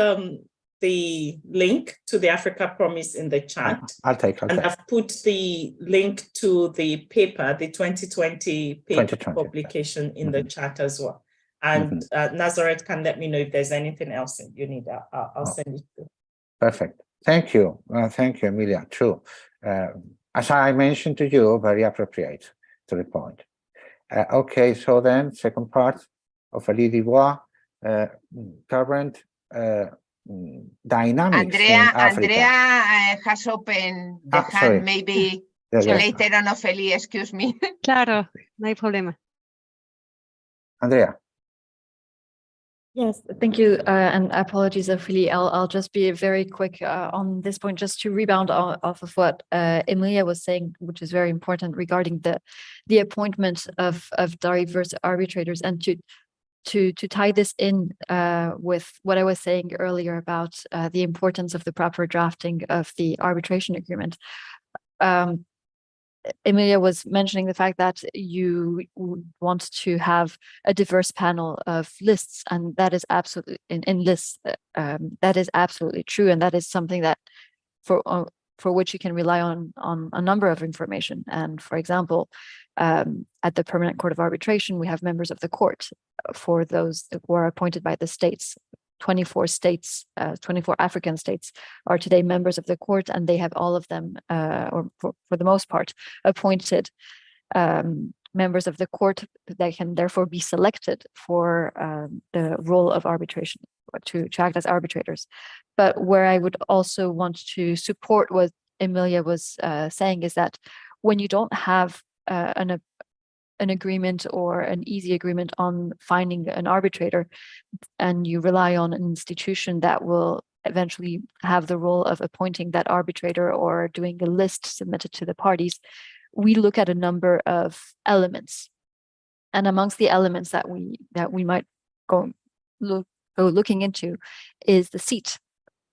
the link to the Africa Promise in the chat. I'll take. I've put the link to the paper, the 2020 paper publication in the chat as well. And Nazareth can let me know if there's anything else you need. I'll send it to. Perfect. Thank you. Thank you, Emilia. True. As I mentioned to you, very appropriate to the point. Okay, so then second part of Elie Dubois, current dynamics in Africa. Andrea has opened the hand, sorry. maybe later on, Ophelia, excuse me. Claro, no hay problema. Andrea. Yes, thank you, and apologies, Ophelia. I'll just be very quick on this point, just to rebound off of what Emilia was saying, which is very important regarding the appointment of diverse arbitrators, and to tie this in with what I was saying earlier about the importance of the proper drafting of the arbitration agreement. Emilia was mentioning the fact that you want to have a diverse panel of lists, and that is absolutely in lists. That is absolutely true, and that is something that for which you can rely on a number of information. And for example, at the Permanent Court of Arbitration, we have members of the court for those who are appointed by the states. 24 states, 24 African states are today members of the court, and they have all of them, or for the most part, appointed members of the court that can therefore be selected for the role of arbitration, to act as arbitrators. But where I would also want to support what Emilia was saying is that when you don't have an agreement or an easy agreement on finding an arbitrator, and you rely on an institution that will eventually have the role of appointing that arbitrator or doing a list submitted to the parties, we look at a number of elements. And amongst the elements that we might go looking into is the seat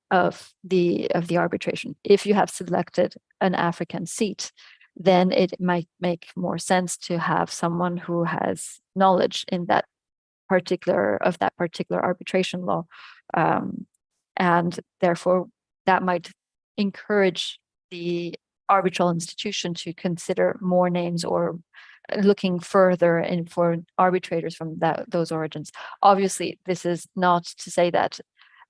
of the arbitration. If you have selected an African seat, then it might make more sense to have someone who has knowledge in that particular arbitration law, and therefore that might encourage the arbitral institution to consider more names or looking further in for arbitrators from those origins. Obviously, this is not to say that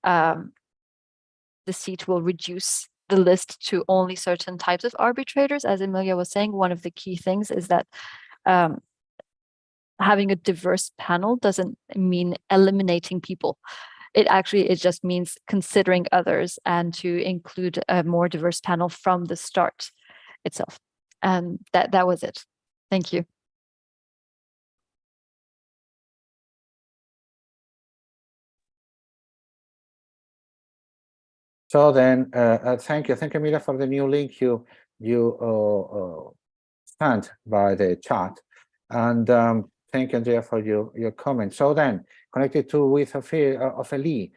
the seat will reduce the list to only certain types of arbitrators. As Emilia was saying, one of the key things is that having a diverse panel doesn't mean eliminating people. it just means considering others and to include a more diverse panel from the start itself. And that was it. Thank you. So then, thank you, Emilia, for the new link you sent by the chat, and thank you, Andrea, for your comment. So then, connected with Ophélie,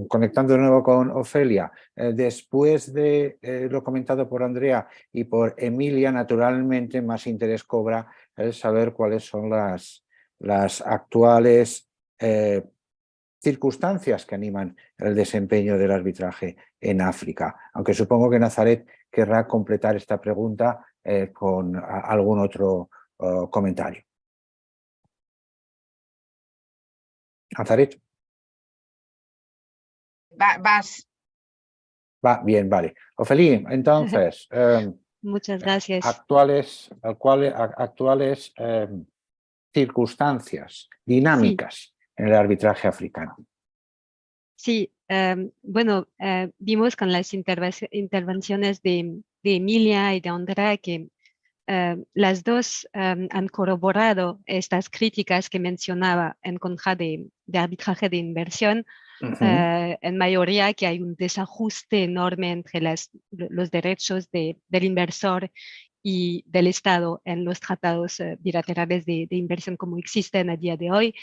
conectando de nuevo con Ofelia, después de lo comentado por Andrea y por Emilia, naturalmente más interés cobra el saber cuáles son las actuales circunstancias que animan el desempeño del arbitraje en África, aunque supongo que Nazaret querrá completar esta pregunta con algún otro comentario. Nazaret. Vas. Va bien, vale. Ophélie, entonces, muchas gracias. Actuales circunstancias, dinámicas en el arbitraje africano. Sí, bueno, vimos con las intervenciones de Emilia y de Andrea que las dos han corroborado estas críticas que mencionaba en contra de arbitraje de inversión, en mayoría que hay un desajuste enorme entre los derechos del inversor y del Estado en los tratados bilaterales de inversión como existen a día de hoy,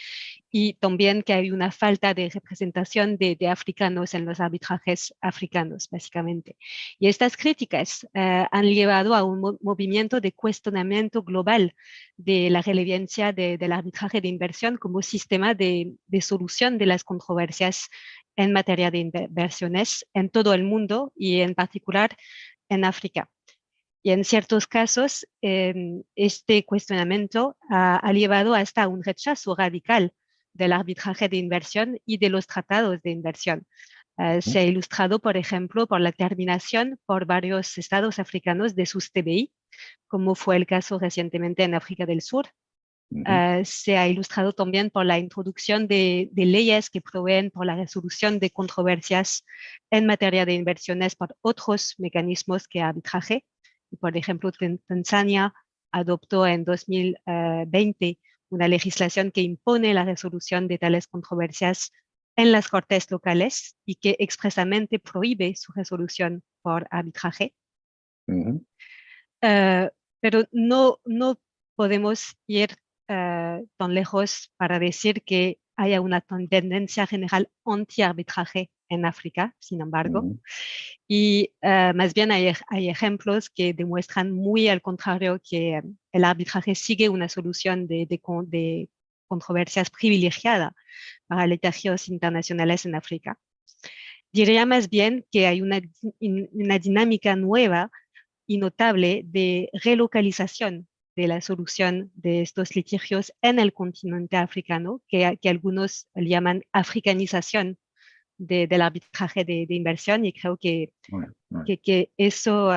y también que hay una falta de representación de africanos en los arbitrajes africanos, básicamente. Y estas críticas han llevado a un movimiento de cuestionamiento global de la relevancia del arbitraje de inversión como sistema de solución de las controversias en materia de inversiones en todo el mundo y en particular en África. Y en ciertos casos, este cuestionamiento ha llevado hasta un rechazo radical del arbitraje de inversión y de los tratados de inversión. Se ha ilustrado, por ejemplo, por la terminación por varios estados africanos de sus TBI, como fue el caso recientemente en África del Sur. Se ha ilustrado también por la introducción de leyes que proveen por la resolución de controversias en materia de inversiones por otros mecanismos que arbitraje. Por ejemplo, Tanzania adoptó en 2020 una legislación que impone la resolución de tales controversias en las cortes locales y que expresamente prohíbe su resolución por arbitraje. Pero no podemos ir tan lejos para decir que haya una tendencia general anti-arbitraje en África, sin embargo. Y más bien hay ejemplos que demuestran muy al contrario que el arbitraje sigue una solución de controversias privilegiada para litigios internacionales en África. Diría más bien que hay una dinámica nueva y notable de relocalización de la solución de estos litigios en el continente africano, que algunos llaman africanización del arbitraje de inversión, y creo que eso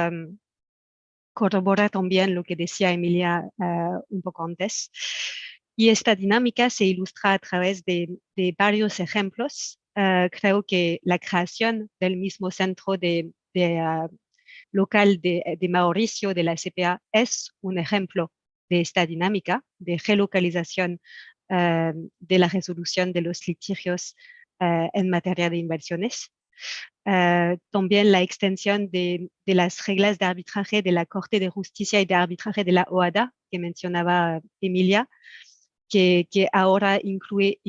corrobora también lo que decía Emilia un poco antes. Y esta dinámica se ilustra a través de varios ejemplos. Creo que la creación del mismo centro local de Mauricio, de la CPA, es un ejemplo de esta dinámica de relocalización de la resolución de los litigios en materia de inversiones. También la extensión de las reglas de arbitraje de la Corte de Justicia y de Arbitraje de la OADA, que mencionaba Emilia, que ahora incluye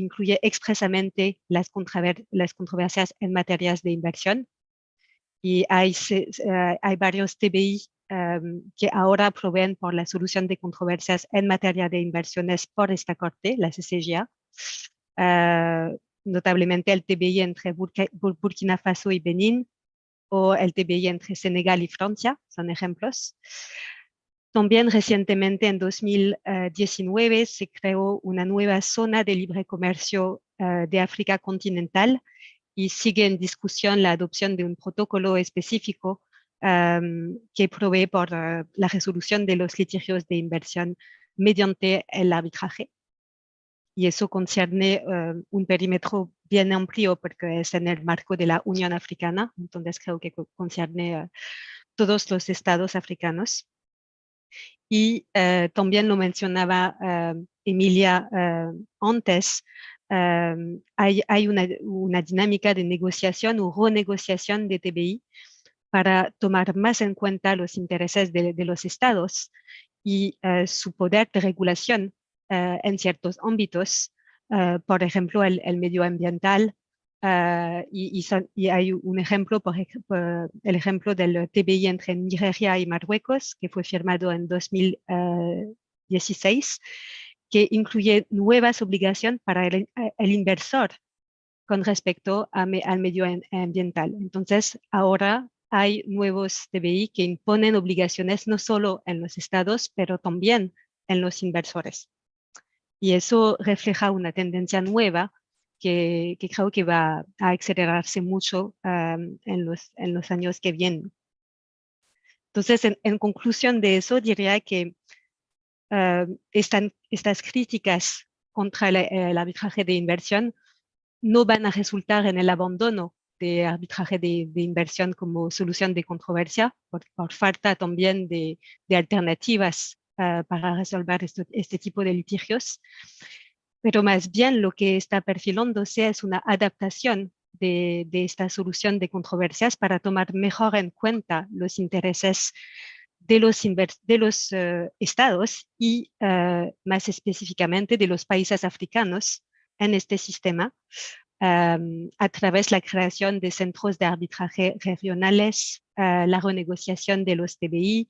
expresamente las controversias en materias de inversión. Y hay varios TBI que ahora proveen por la solución de controversias en materia de inversiones por esta Corte, la CCGA. Notablemente el TBI entre Burkina Faso y Benín, o el TBI entre Senegal y Francia, son ejemplos. También recientemente, en 2019, se creó una nueva zona de libre comercio de África continental, y sigue en discusión la adopción de un protocolo específico que provee por la resolución de los litigios de inversión mediante el arbitraje. Y eso concierne un perímetro bien amplio porque es en el marco de la Unión Africana, entonces creo que concierne a todos los estados africanos. Y también lo mencionaba Emilia antes, hay una dinámica de negociación o renegociación de TBI para tomar más en cuenta los intereses de los estados y su poder de regulación en ciertos ámbitos, por ejemplo, el medioambiental, y hay un ejemplo, el ejemplo del TBI entre Nigeria y Marruecos, que fue firmado en 2016, que incluye nuevas obligaciones para el inversor con respecto al medio ambiental. Entonces, ahora hay nuevos TBI que imponen obligaciones no solo en los estados, pero también en los inversores. Y eso refleja una tendencia nueva que creo que va a acelerarse mucho en los años que vienen. Entonces, en conclusión de eso, diría que estas críticas contra el arbitraje de inversión no van a resultar en el abandono de arbitraje de inversión como solución de controversia, por falta también de alternativas para resolver este tipo de litigios, pero más bien lo que está perfilándose es una adaptación de esta solución de controversias para tomar mejor en cuenta los intereses de los estados y más específicamente de los países africanos en este sistema, a través de la creación de centros de arbitraje regionales, la renegociación de los TBI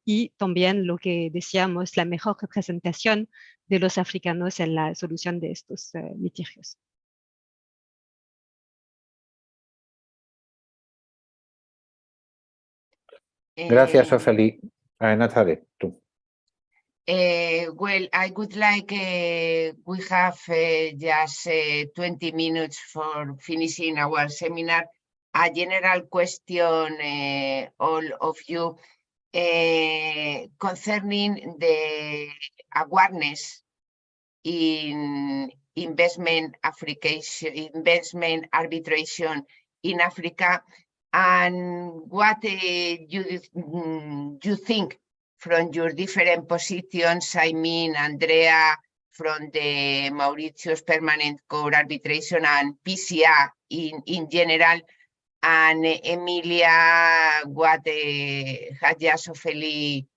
y también lo que decíamos, la mejor representación de los africanos en la solución de estos litigios. Gracias, Ofeli. Natalie, tú. Well, I would like, we have just 20 minutes for finishing our seminar. A general question, all of you, concerning the awareness in investment arbitration in Africa, and what you think from your different positions. I mean, Andrea from the Mauricio's Permanent Court Arbitration and PCA in general, and Emilia, what had just Ofeli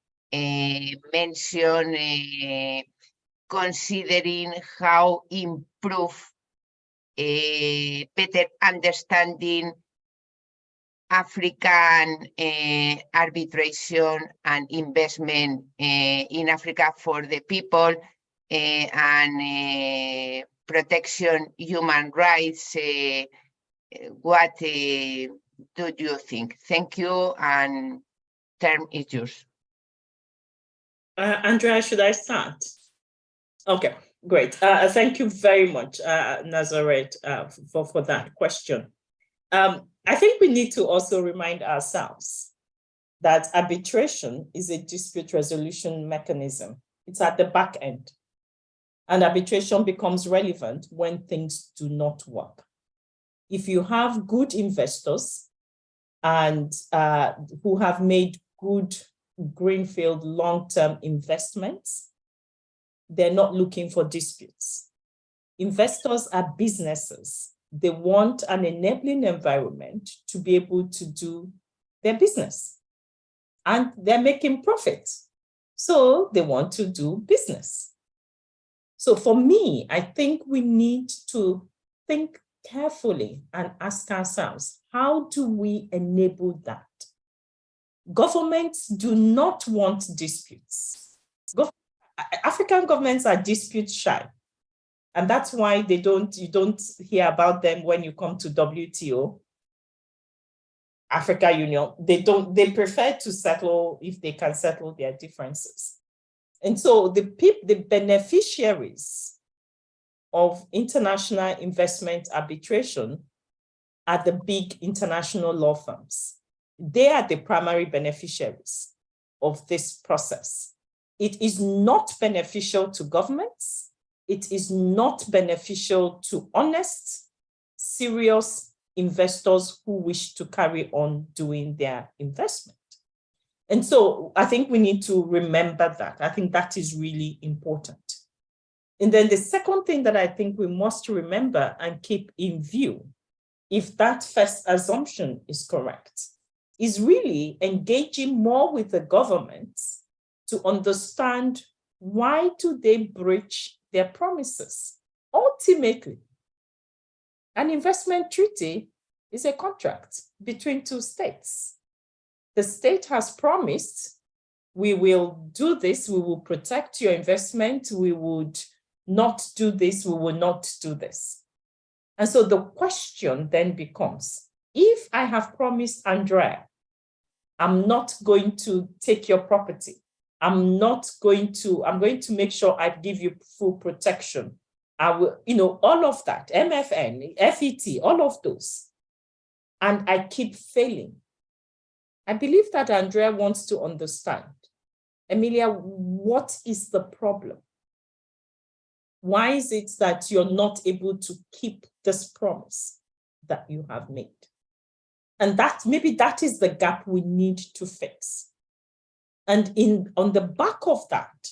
mentioned, considering how improve better understanding African arbitration and investment in Africa for the people and protection human rights. What do you think? Thank you, and term is yours. Andrea, should I start? Okay, great. Thank you very much, Nazareth, for that question. I think we need to also remind ourselves that arbitration is a dispute resolution mechanism. It's at the back end. And arbitration becomes relevant when things do not work. If you have good investors and who have made good greenfield long-term investments, they're not looking for disputes. Investors are businesses. They want an enabling environment to be able to do their business. And they're making profit. So they want to do business. So for me, I think we need to think carefully and ask ourselves, how do we enable that? Governments do not want disputes. African governments are dispute shy. And that's why you don't hear about them when you come to WTO, Africa Union. They prefer to settle if they can settle their differences. And so the beneficiaries of international investment arbitration are the big international law firms. They are the primary beneficiaries of this process. It is not beneficial to governments. it is not beneficial to honest, serious investors who wish to carry on doing their investment. And so I think we need to remember that. I think that is really important. And then the second thing that I think we must remember and keep in view, if that first assumption is correct, is really engaging more with the governments to understand why do they breach their promises. Ultimately, an investment treaty is a contract between two states. The state has promised, we will do this, we will protect your investment, we would not do this, we will not do this. And so the question then becomes, if I have promised Andrea, I'm not going to take your property, I'm going to make sure I give you full protection. I will, all of that, MFN, FET, all of those. And I keep failing. I believe that Andrea wants to understand, Emilia, what is the problem? Why is it that you're not able to keep this promise that you have made? And maybe that is the gap we need to fix. And on the back of that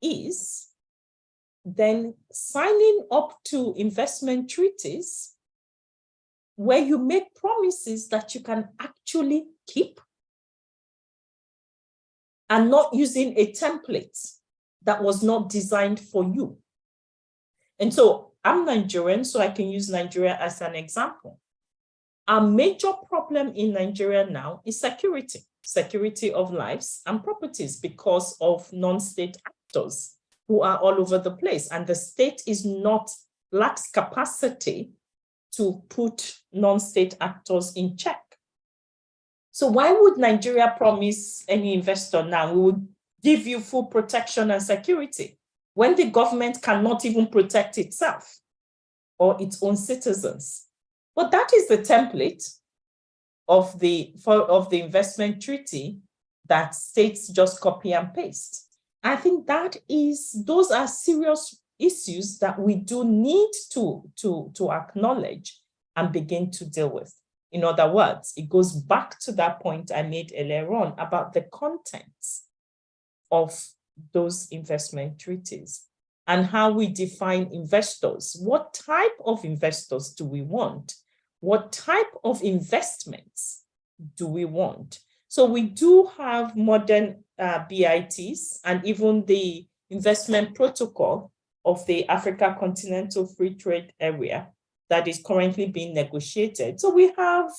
is then signing up to investment treaties where you make promises that you can actually keep and not using a template that was not designed for you. And so I'm Nigerian, so I can use Nigeria as an example. Our major problem in Nigeria now is security of lives and properties because of non-state actors who are all over the place. And the state lacks capacity to put non-state actors in check. So why would Nigeria promise any investor now, we would give you full protection and security, when the government cannot even protect itself or its own citizens? But that is the template of the investment treaty that states just copy and paste. I think those are serious issues that we do need to acknowledge and begin to deal with. In other words, it goes back to that point I made earlier on about the contents of those investment treaties and how we define investors. What type of investors do we want? What type of investments do we want? So we do have modern BITs and even the investment protocol of the Africa Continental Free Trade Area that is currently being negotiated. So we have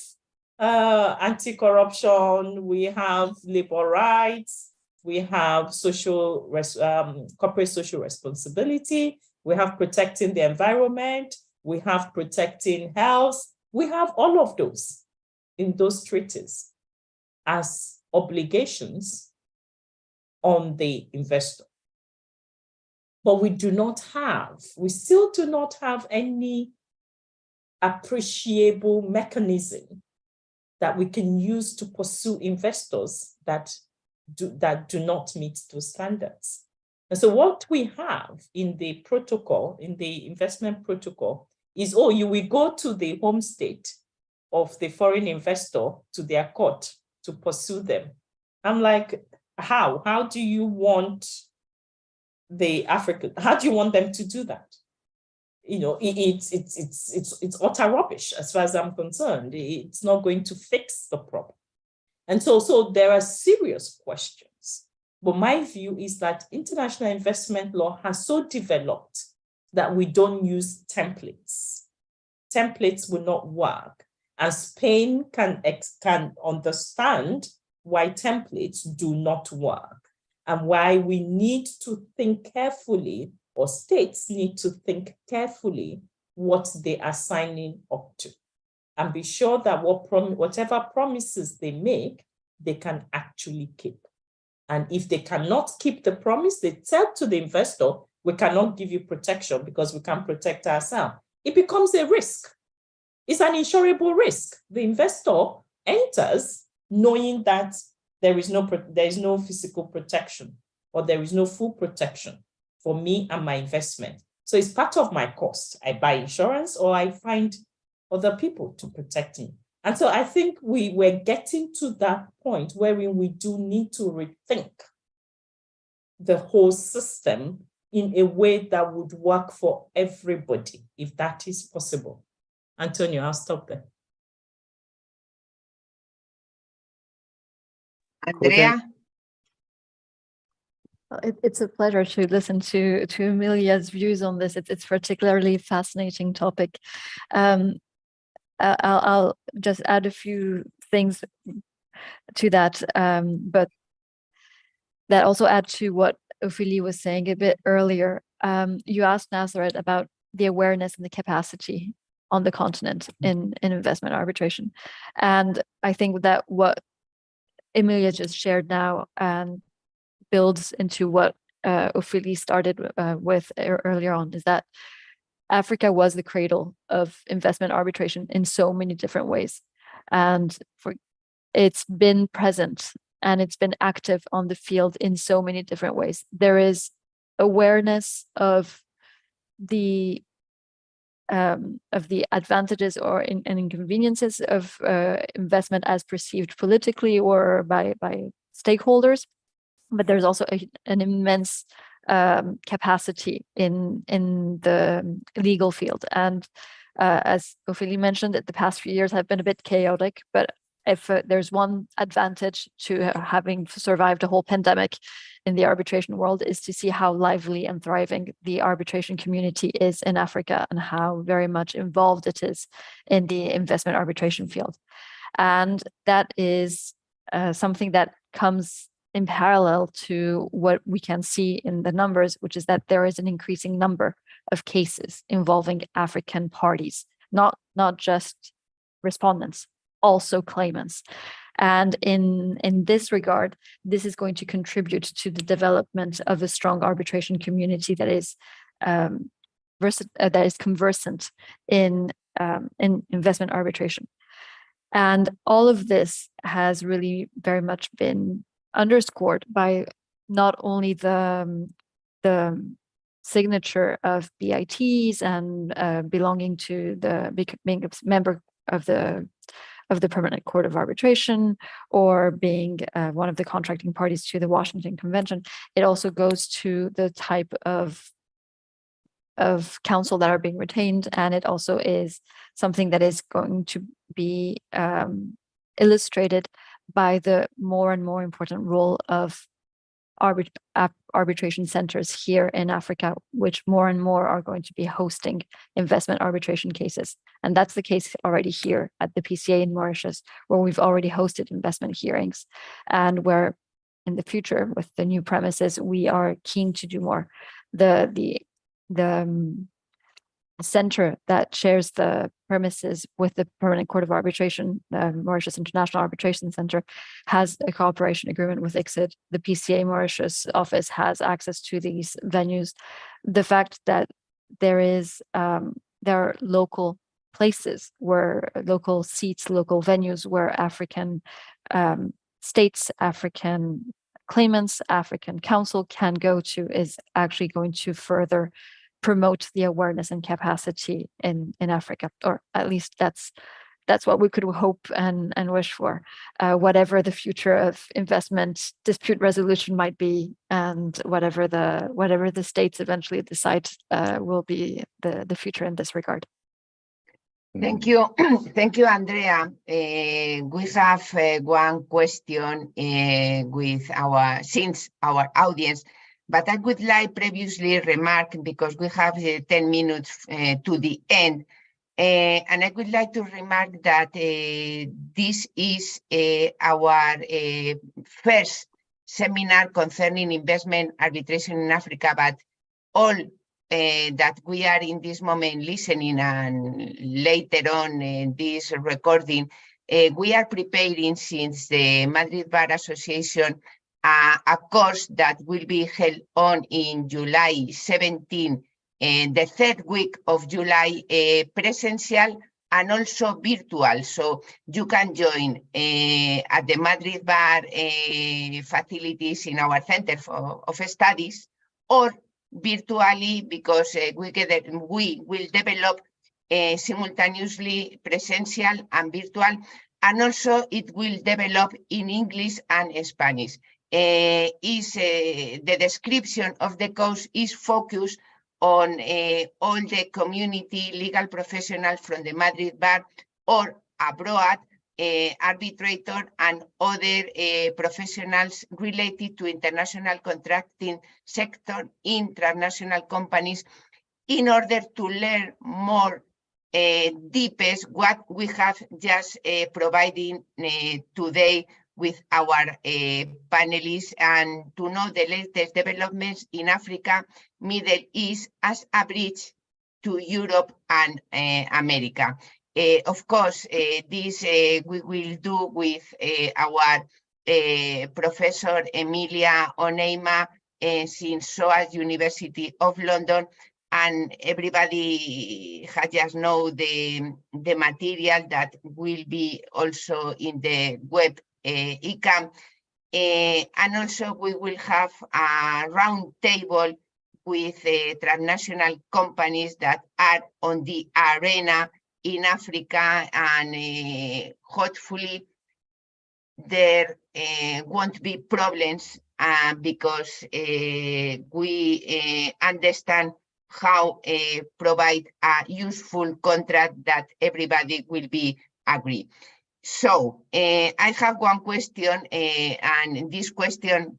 anti-corruption, we have labor rights, we have corporate social responsibility, we have protecting the environment, we have protecting health, we have all of those in those treaties as obligations on the investor. But we still do not have any appreciable mechanism that we can use to pursue investors that do not meet those standards. And so what we have in the protocol, in the investment protocol, is, you will go to the home state of the foreign investor to their court to pursue them. I'm like, how? How do you want them to do that? It's utter rubbish as far as I'm concerned. It's not going to fix the problem. And so there are serious questions. But my view is that international investment law has so developed that we don't use templates. Templates will not work. And Spain can understand why templates do not work and why we need to think carefully, or states need to think carefully what they are signing up to and be sure that whatever promises they make, they can actually keep. And if they cannot keep the promise, they tell to the investor, we cannot give you protection because we can't protect ourselves. It becomes a risk. It's an insurable risk. The investor enters knowing that there is no physical protection or there is no full protection for me and my investment. So it's part of my cost. I buy insurance or I find other people to protect me. And so I think we're getting to that point wherein we do need to rethink the whole system in a way that would work for everybody, if that is possible. Antonio, I'll stop there. Andrea? It's a pleasure to listen to Emilia's views on this. It's particularly fascinating topic. I'll just add a few things to that, but that also add to what Ophélie was saying a bit earlier. You asked Nazareth about the awareness and the capacity on the continent in investment arbitration. And I think that what Emilia just shared now builds into what Ophélie started with earlier on, is that Africa was the cradle of investment arbitration in so many different ways. And it's been present and it's been active on the field in so many different ways. There is awareness of the advantages or inconveniences of investment as perceived politically or by stakeholders, but there's also an immense capacity in the legal field. And as Ophélie mentioned, the past few years have been a bit chaotic, but if there's one advantage to having survived a whole pandemic in the arbitration world, is to see how lively and thriving the arbitration community is in Africa and how very much involved it is in the investment arbitration field. And that is something that comes in parallel to what we can see in the numbers, which is that there is an increasing number of cases involving African parties, not just respondents, also claimants. And in this regard, this is going to contribute to the development of a strong arbitration community that is conversant in investment arbitration. And all of this has really very much been underscored by not only the signature of BITs and belonging to being a member of the Permanent Court of Arbitration, or being one of the contracting parties to the Washington Convention. It also goes to the type of counsel that are being retained, and it also is something that is going to be illustrated by the more and more important role of arbitration centers here in Africa, which more and more are going to be hosting investment arbitration cases. And that's the case already here at the PCA in Mauritius, where we've already hosted investment hearings, and where in the future, with the new premises, we are keen to do more. The center that shares the premises with the Permanent Court of Arbitration, the Mauritius International Arbitration Center, has a cooperation agreement with ICSID. The PCA Mauritius office has access to these venues. The fact that there are local places where local seats, local venues where African states, African claimants, African counsel can go to is actually going to further promote the awareness and capacity in Africa, or at least that's what we could hope and wish for, whatever the future of investment dispute resolution might be, and whatever the states eventually decide will be the future in this regard. Thank you, Andrea. We have one question with our audience. But I would like previously remark, because we have 10 minutes to the end, and I would like to remark that this is our first seminar concerning investment arbitration in Africa, but all that we are in this moment listening, and later on in this recording, we are preparing, since the Madrid Bar Association, a course that will be held on in July 17, the third week of July, presential and also virtual. So you can join at the Madrid Bar facilities in our Center of Studies, or virtually because we will develop simultaneously presential and virtual, and also it will develop in English and Spanish. The description of the course is focused on all the community legal professionals from the Madrid bar or abroad, arbitrator and other professionals related to international contracting sector in transnational companies, in order to learn more deepest what we have just providing today with our panelists, and to know the latest developments in Africa, Middle East as a bridge to Europe and America. Of course, this we will do with our Professor Emilia Oneima since SOAS University of London, and everybody has just know the material that will be also in the web ICAM. And also we will have a round table with transnational companies that are on the arena in Africa, and hopefully there won't be problems because we understand how provide a useful contract that everybody will be agree. So I have one question, and this question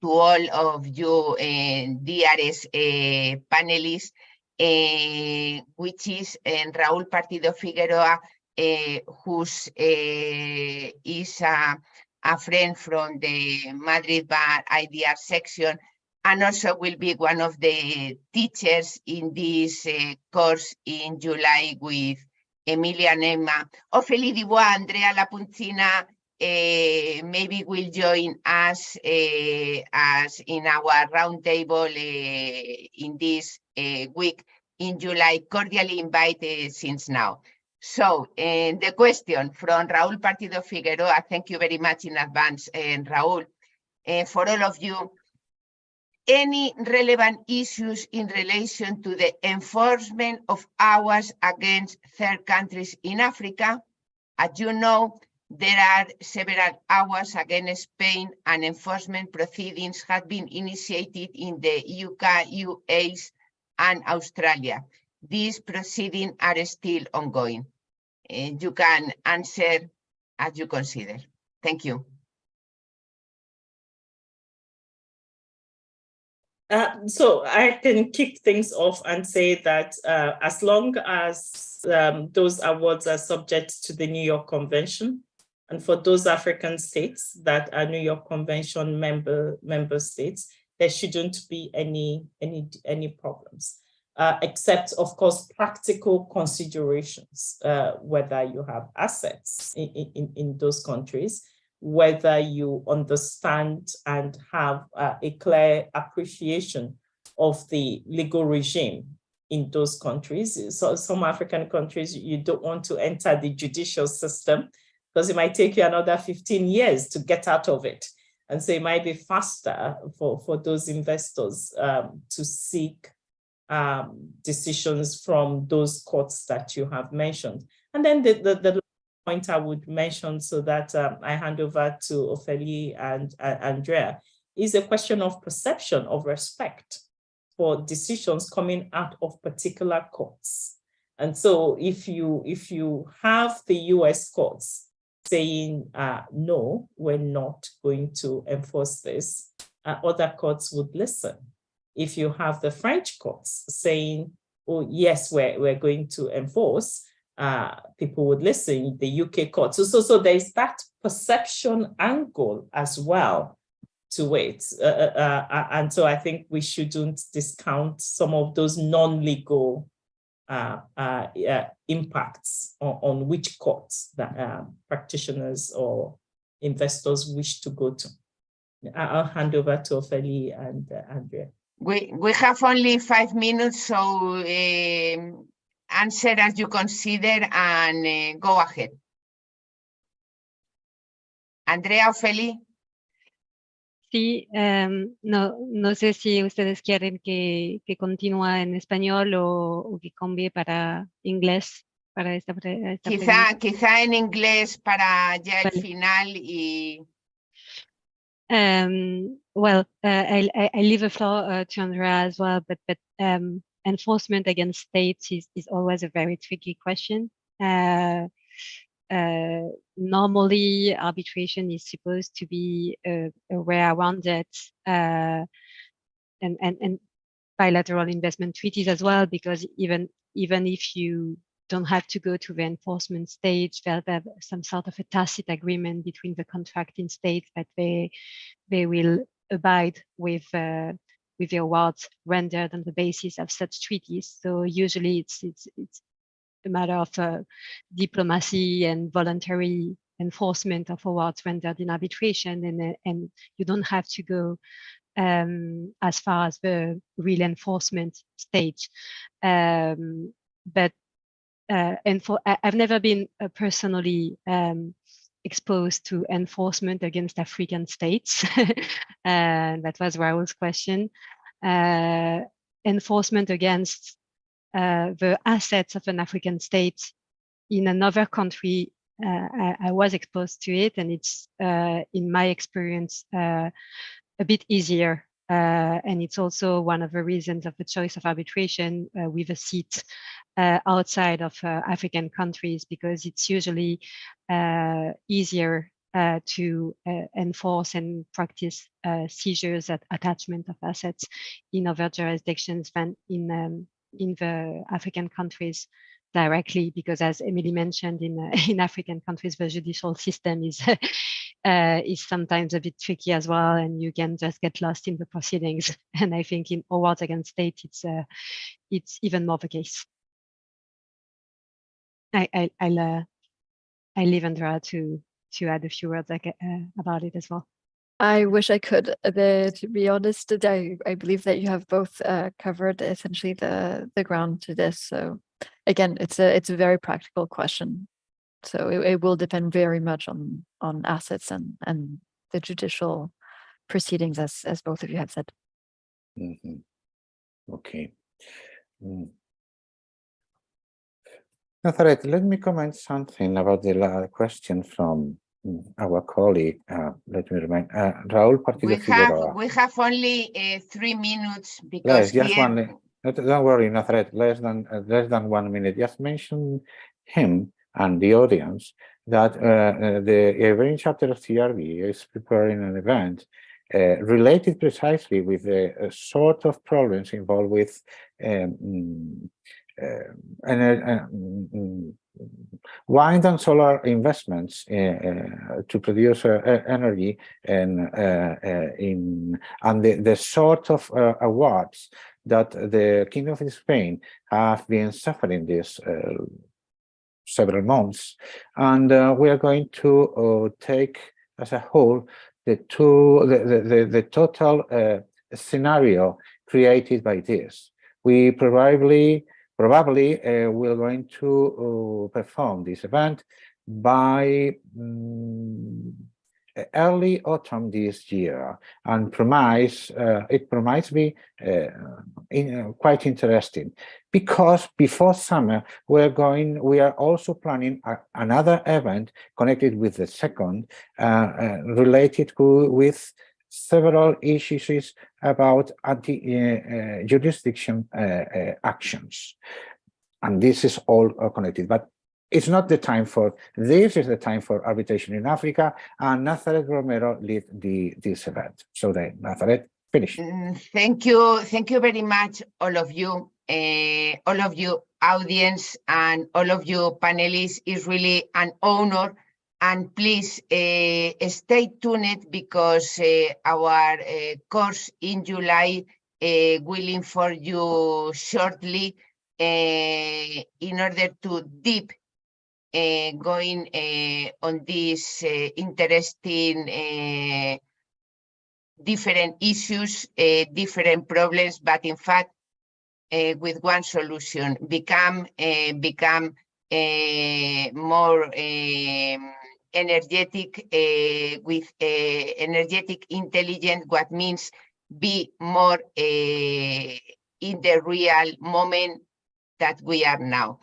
to all of you DRS panelists, which is Raúl Partido Figueroa, who is a friend from the Madrid Bar IDR section, and also will be one of the teachers in this course in July with Emilia Nema. Ophélie Dubois, Andrea Lapuncina maybe will join us as in our roundtable in this week in July. Cordially invited since now. So the question from Raúl Partido Figueroa, thank you very much in advance, Raúl, for all of you. Any relevant issues in relation to the enforcement of hours against third countries in Africa? As you know, there are several hours against Spain, and enforcement proceedings have been initiated in the UK, US, and Australia. These proceedings are still ongoing. You can answer as you consider. Thank you. So I can kick things off and say that as long as those awards are subject to the New York Convention, and for those African states that are New York Convention member states, there shouldn't be any problems, except of course practical considerations, whether you have assets in those countries, whether you understand and have a clear appreciation of the legal regime in those countries. So some African countries, you don't want to enter the judicial system because it might take you another 15 years to get out of it. And so it might be faster for those investors to seek decisions from those courts that you have mentioned. And then the point I would mention, so that I hand over to Ophélie and Andrea, is a question of perception of respect for decisions coming out of particular courts. And so if you have the US courts saying, no, we're not going to enforce this, other courts would listen. If you have the French courts saying, oh, yes, we're going to enforce, people would listen, the UK court. So there's that perception angle as well to it. And so I think we shouldn't discount some of those non-legal impacts on which courts that practitioners or investors wish to go to. I'll hand over to Ophélie and Andrea. We have only 5 minutes, so answer as you consider and go ahead. Andrea, Ophélie? Sí, no sé si ustedes quieren que continúe en español o que cambie para inglés para esta pregunta. Quizá en inglés para ya el Vale. final y... Well, I leave the floor to Andrea as well, but enforcement against states is always a very tricky question. Normally, arbitration is supposed to be a way around it, and bilateral investment treaties as well, because even if you don't have to go to the enforcement stage, there's some sort of a tacit agreement between the contracting states that they will abide with the awards rendered on the basis of such treaties. So usually it's a matter of diplomacy and voluntary enforcement of awards rendered in arbitration, and you don't have to go as far as the real enforcement stage. But I've never been personally exposed to enforcement against African states. That was Raul's question. Enforcement against the assets of an African state in another country, I was exposed to it, and it's, in my experience, a bit easier. And it's also one of the reasons of the choice of arbitration with a seat outside of African countries, because it's usually easier to enforce and practice seizures at attachment of assets in other jurisdictions than in the African countries directly, because as Emily mentioned, in African countries, the judicial system is sometimes a bit tricky as well, and you can just get lost in the proceedings. And I think in awards against states, it's even more the case. I'll leave Andrea to add a few words about it as well. I wish I could. To be honest, I believe that you have both covered essentially the ground to this. So again, it's a very practical question. So it will depend very much on assets and the judicial proceedings, as both of you have said. Mm-hmm. Okay. Nazareth, let me comment something about the question from our colleague. Let me remind Raúl Partido Figueroa. We have only 3 minutes Yes, because just one. Don't worry, Nazareth. Less than 1 minute. Just mention him and the audience that the Event chapter of CRB is preparing an event related precisely with the sort of problems involved with wind and solar investments to produce energy, and the sort of awards that the Kingdom of Spain have been suffering this several months, and we are going to take as a whole the total scenario created by this. We probably we're going to perform this event by early autumn this year, and it promises to be quite interesting, because before summer we are also planning another event connected with the second, related with several issues about anti-jurisdiction actions, and this is all connected. But it's not the time for this. Is the time for arbitration in Africa, and Nazareth Romero lead this event. So then, Nazareth, finish. Thank you very much, all of you audience, and all of you panelists. It's really an honor. And please stay tuned, because our course in July will inform you shortly in order to deep going on these interesting different issues, different problems, but in fact with one solution, become more energetic with energetic intelligence, what means be more in the real moment that we are now.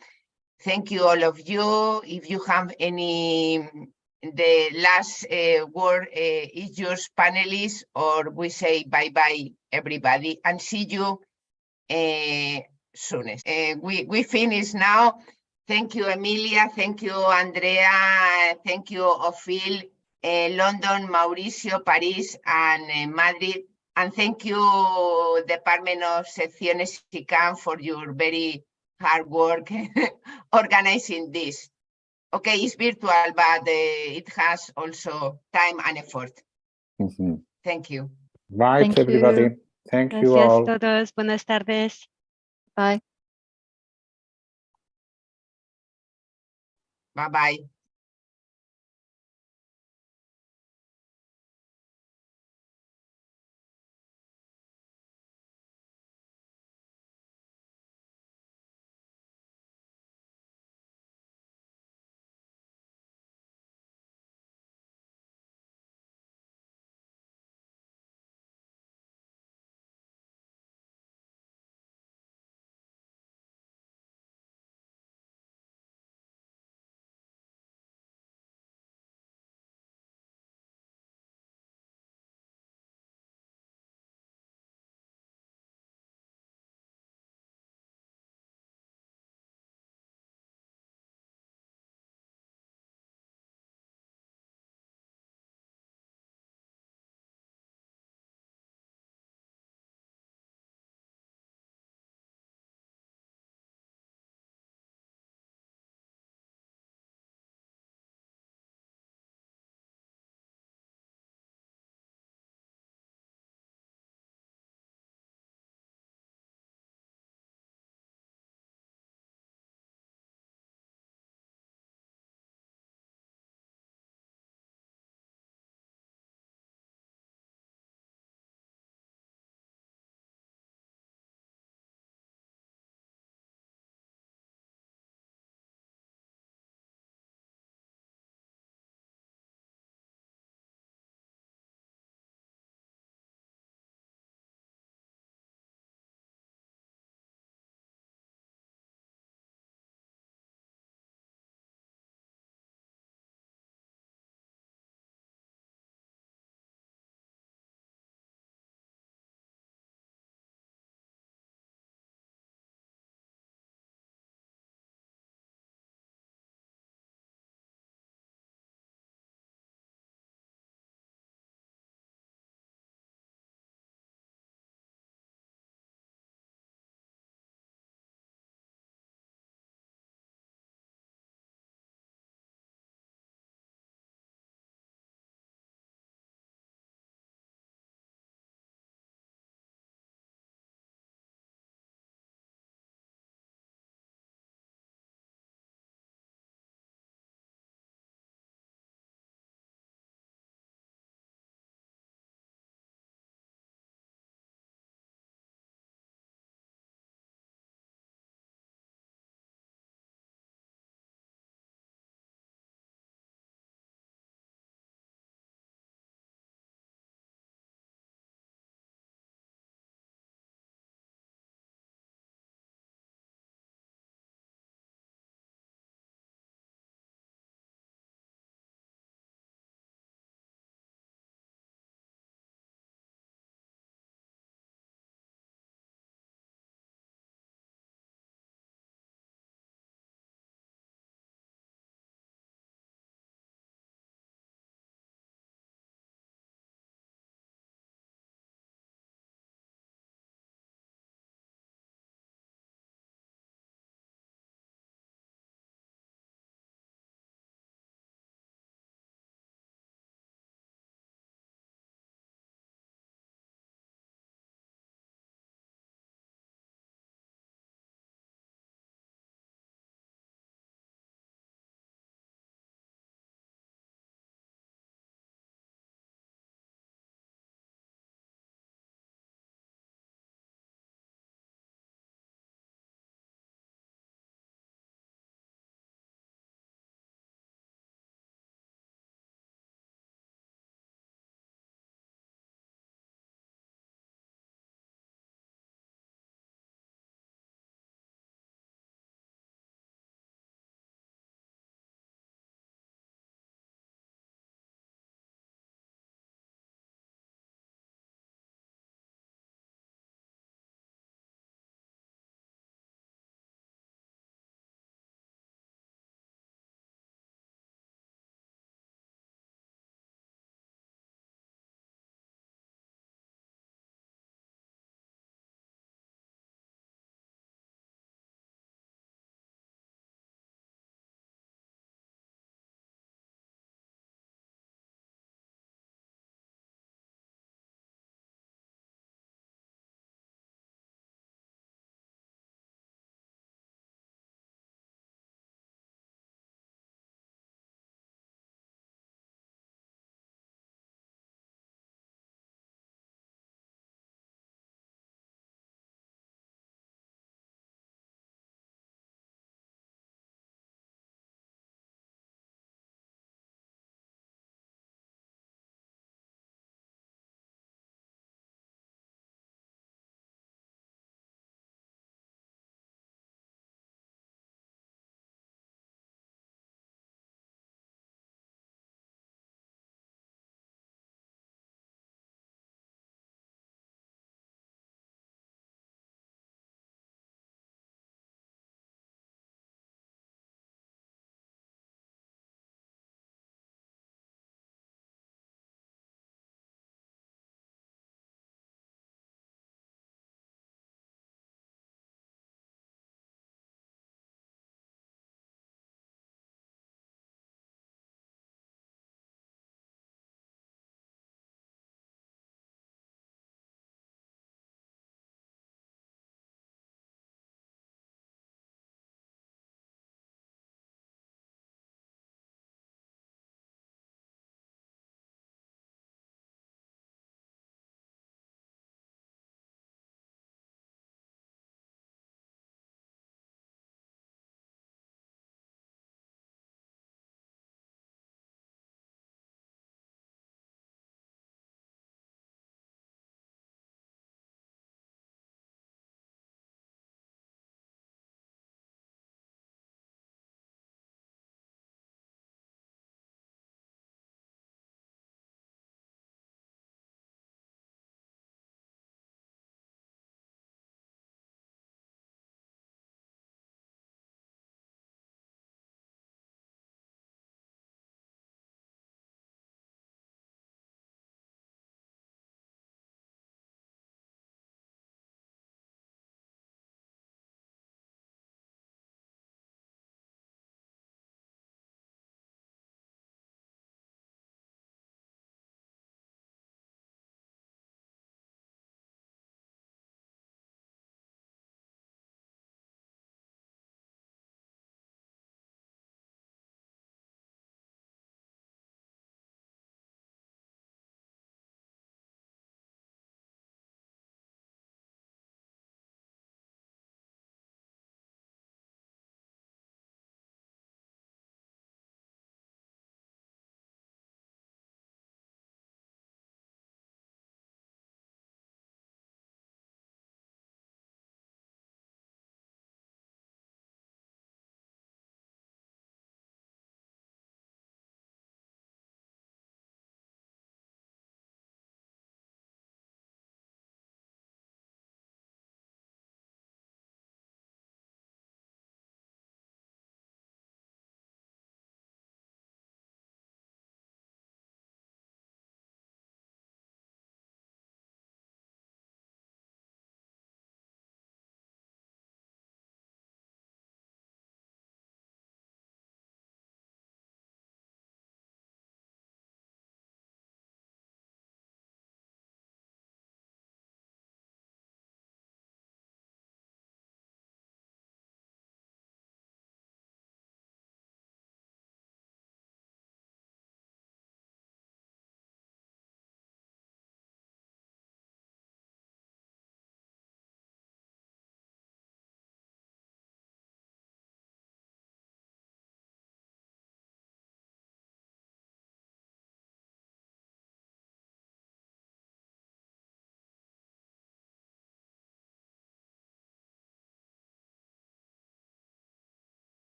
Thank you, all of you. If you have any, the last word is yours, panelists, or we say bye-bye, everybody, and see you soonest. We finish now. Thank you, Emilia. Thank you, Andrea. Thank you, Ophil, London, Mauricio, Paris, and Madrid. And thank you, Department of Secciones SICAM, for your very hard work organizing this. Okay, it's virtual, but it has also time and effort. Thank you. Right, Thank you. everybody. Thank you Gracias all. todos. Buenas tardes. Bye. Bye-bye.